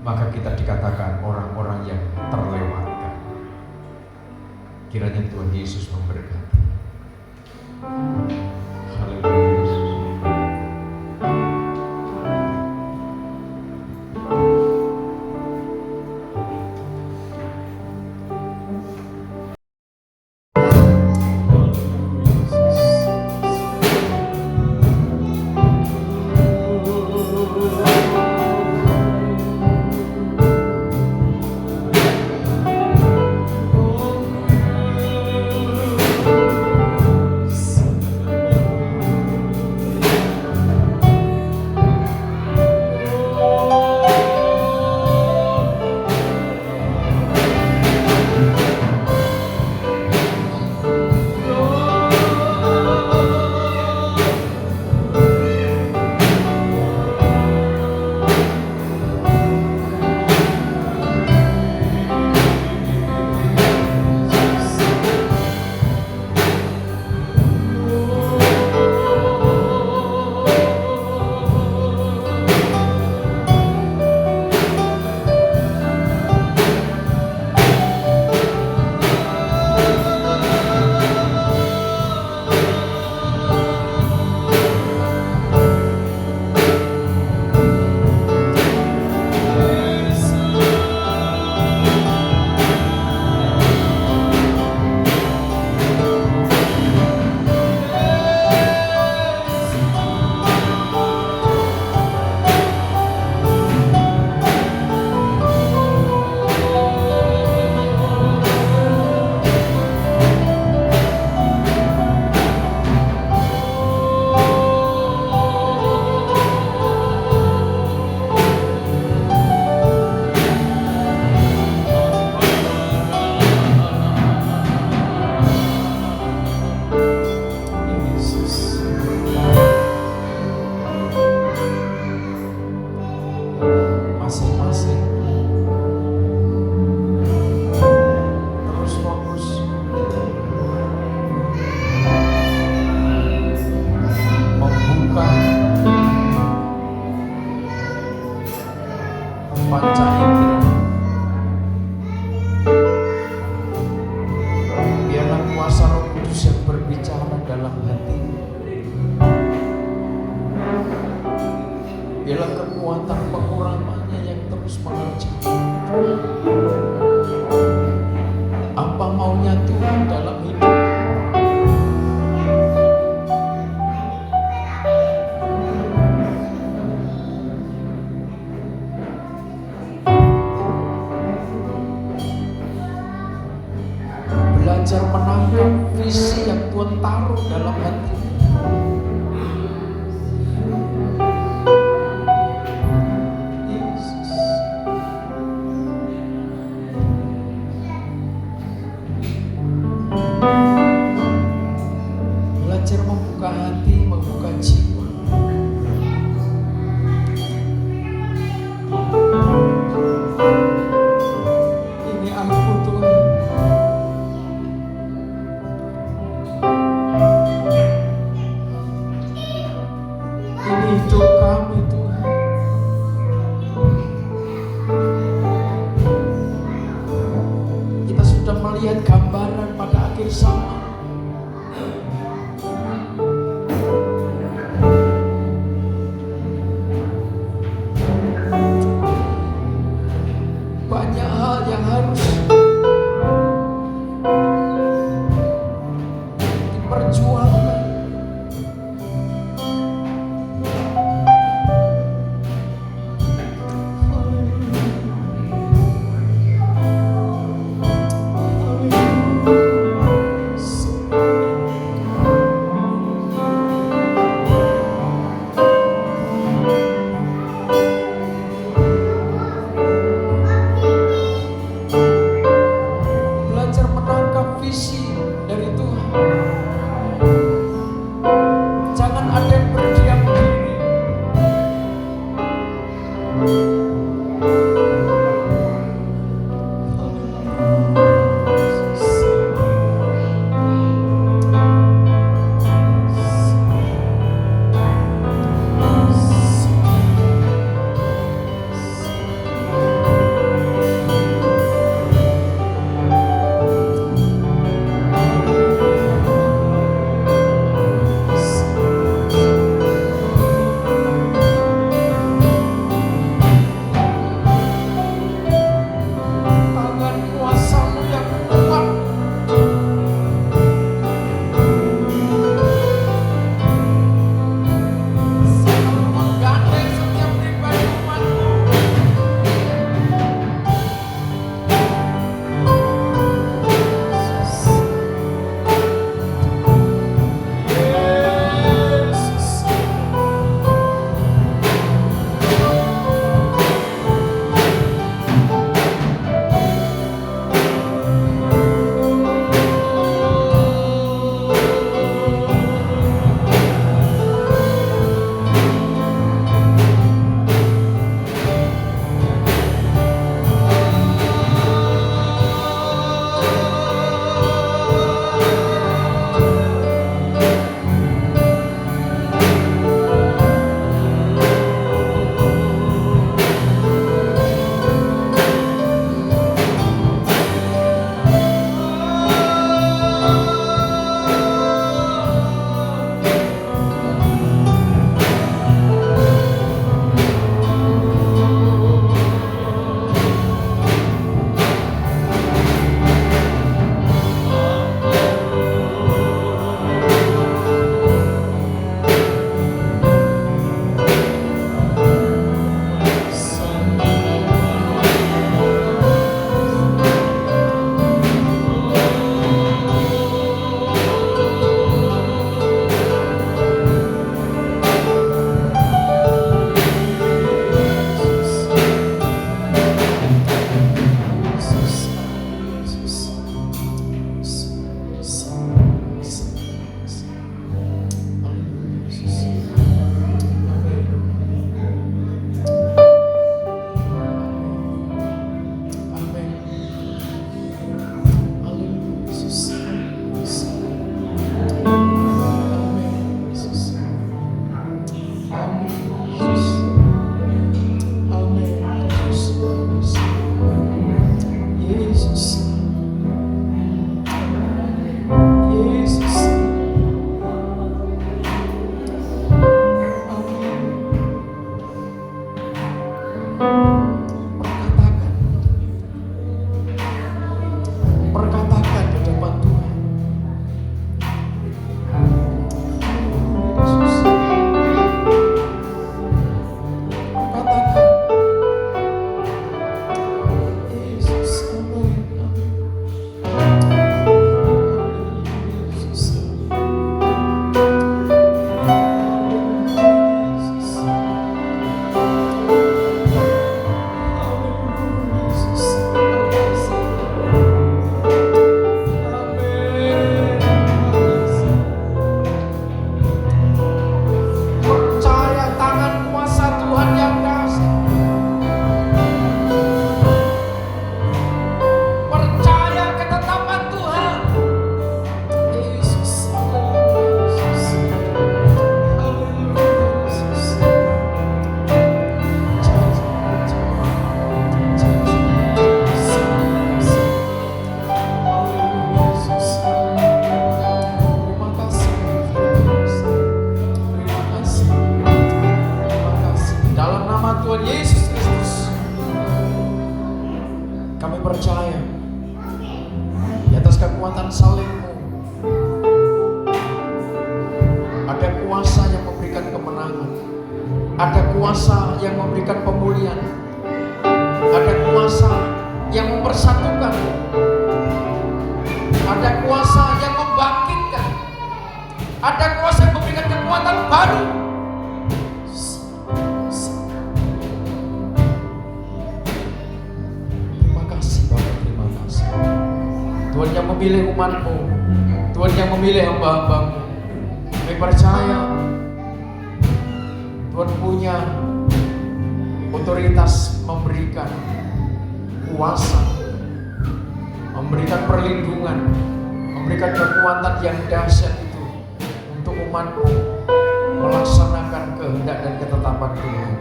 maka kita dikatakan orang-orang yang terlewatkan. Kiranya Tuhan Yesus memberkati. Haleluya. Kudus yang berbicara dalam hati. Biarlah kekuatan pengurapannya yang terus mengerjakan apa maunya Tuhan dalam hidup. Belajar menangkap visi yang Tuhan taruh dalam hati. Yesus. Belajar membuka hati, membuka jiwa. Ini aku Tuhan. Ini hidup kami Tuhan. Kita sudah melihat gambaran pada akhir zaman. Banyak hal yang harus diperjuangkan. Belajar menangkap visi dari Tuhan. Ada kuasa yang memberikan pemulihan, ada kuasa yang mempersatukan, ada kuasa yang membangkitkan, ada kuasa yang memberikan kekuatan baru. Terima kasih Bapak, terima kasih. Tuhan yang memilih umat-Mu, Tuhan yang memilih hamba-hamba-Mu. Kami percaya Tuhan punya otoritas memberikan kuasa, memberikan perlindungan, memberikan kekuatan yang dahsyat itu untuk umat-Mu melaksanakan kehendak dan ketetapan Tuhan.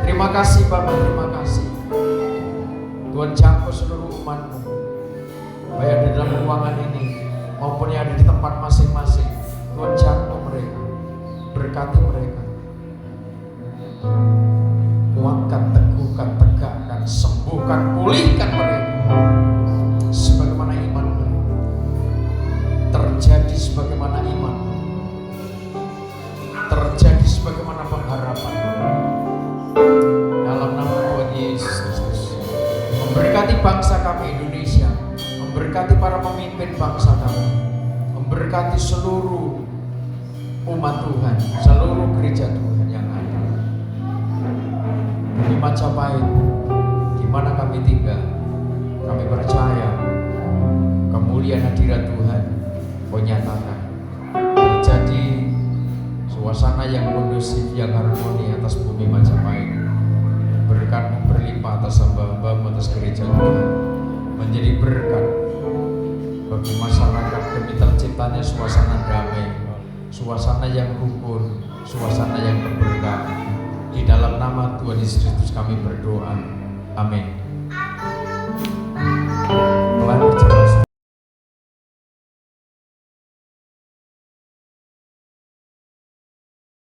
Terima kasih Bapak, terima kasih. Tuhan jangkau seluruh umat-Mu, baik ada dalam ruangan ini maupun yang ada di tempat masing-masing. Tuhan jangkau mereka, berkati mereka, kuatkan, teguhkan, tegakkan, sembuhkan, pulihkan mereka sebagaimana iman mereka, terjadi sebagaimana iman, terjadi sebagaimana pengharapan dalam nama Tuhan Yesus Kristus. Memberkati bangsa kami Indonesia, memberkati para pemimpin bangsa kami, memberkati seluruh umat Tuhan, seluruh gereja Tuhan yang ada di Majapahit, di mana kami tinggal. Kami percaya kemuliaan hadirat Tuhan menyatakan terjadi suasana yang kondusif, yang harmoni atas bumi Majapahit. Berkat-Mu berlimpah atas hamba-hamba-Mu, atas gereja Tuhan, menjadi berkat bagi masyarakat demi terciptanya suasana damai, suasana yang rukun, suasana yang berberkah. Di dalam nama Tuhan Yesus Kristus kami berdoa. Amin.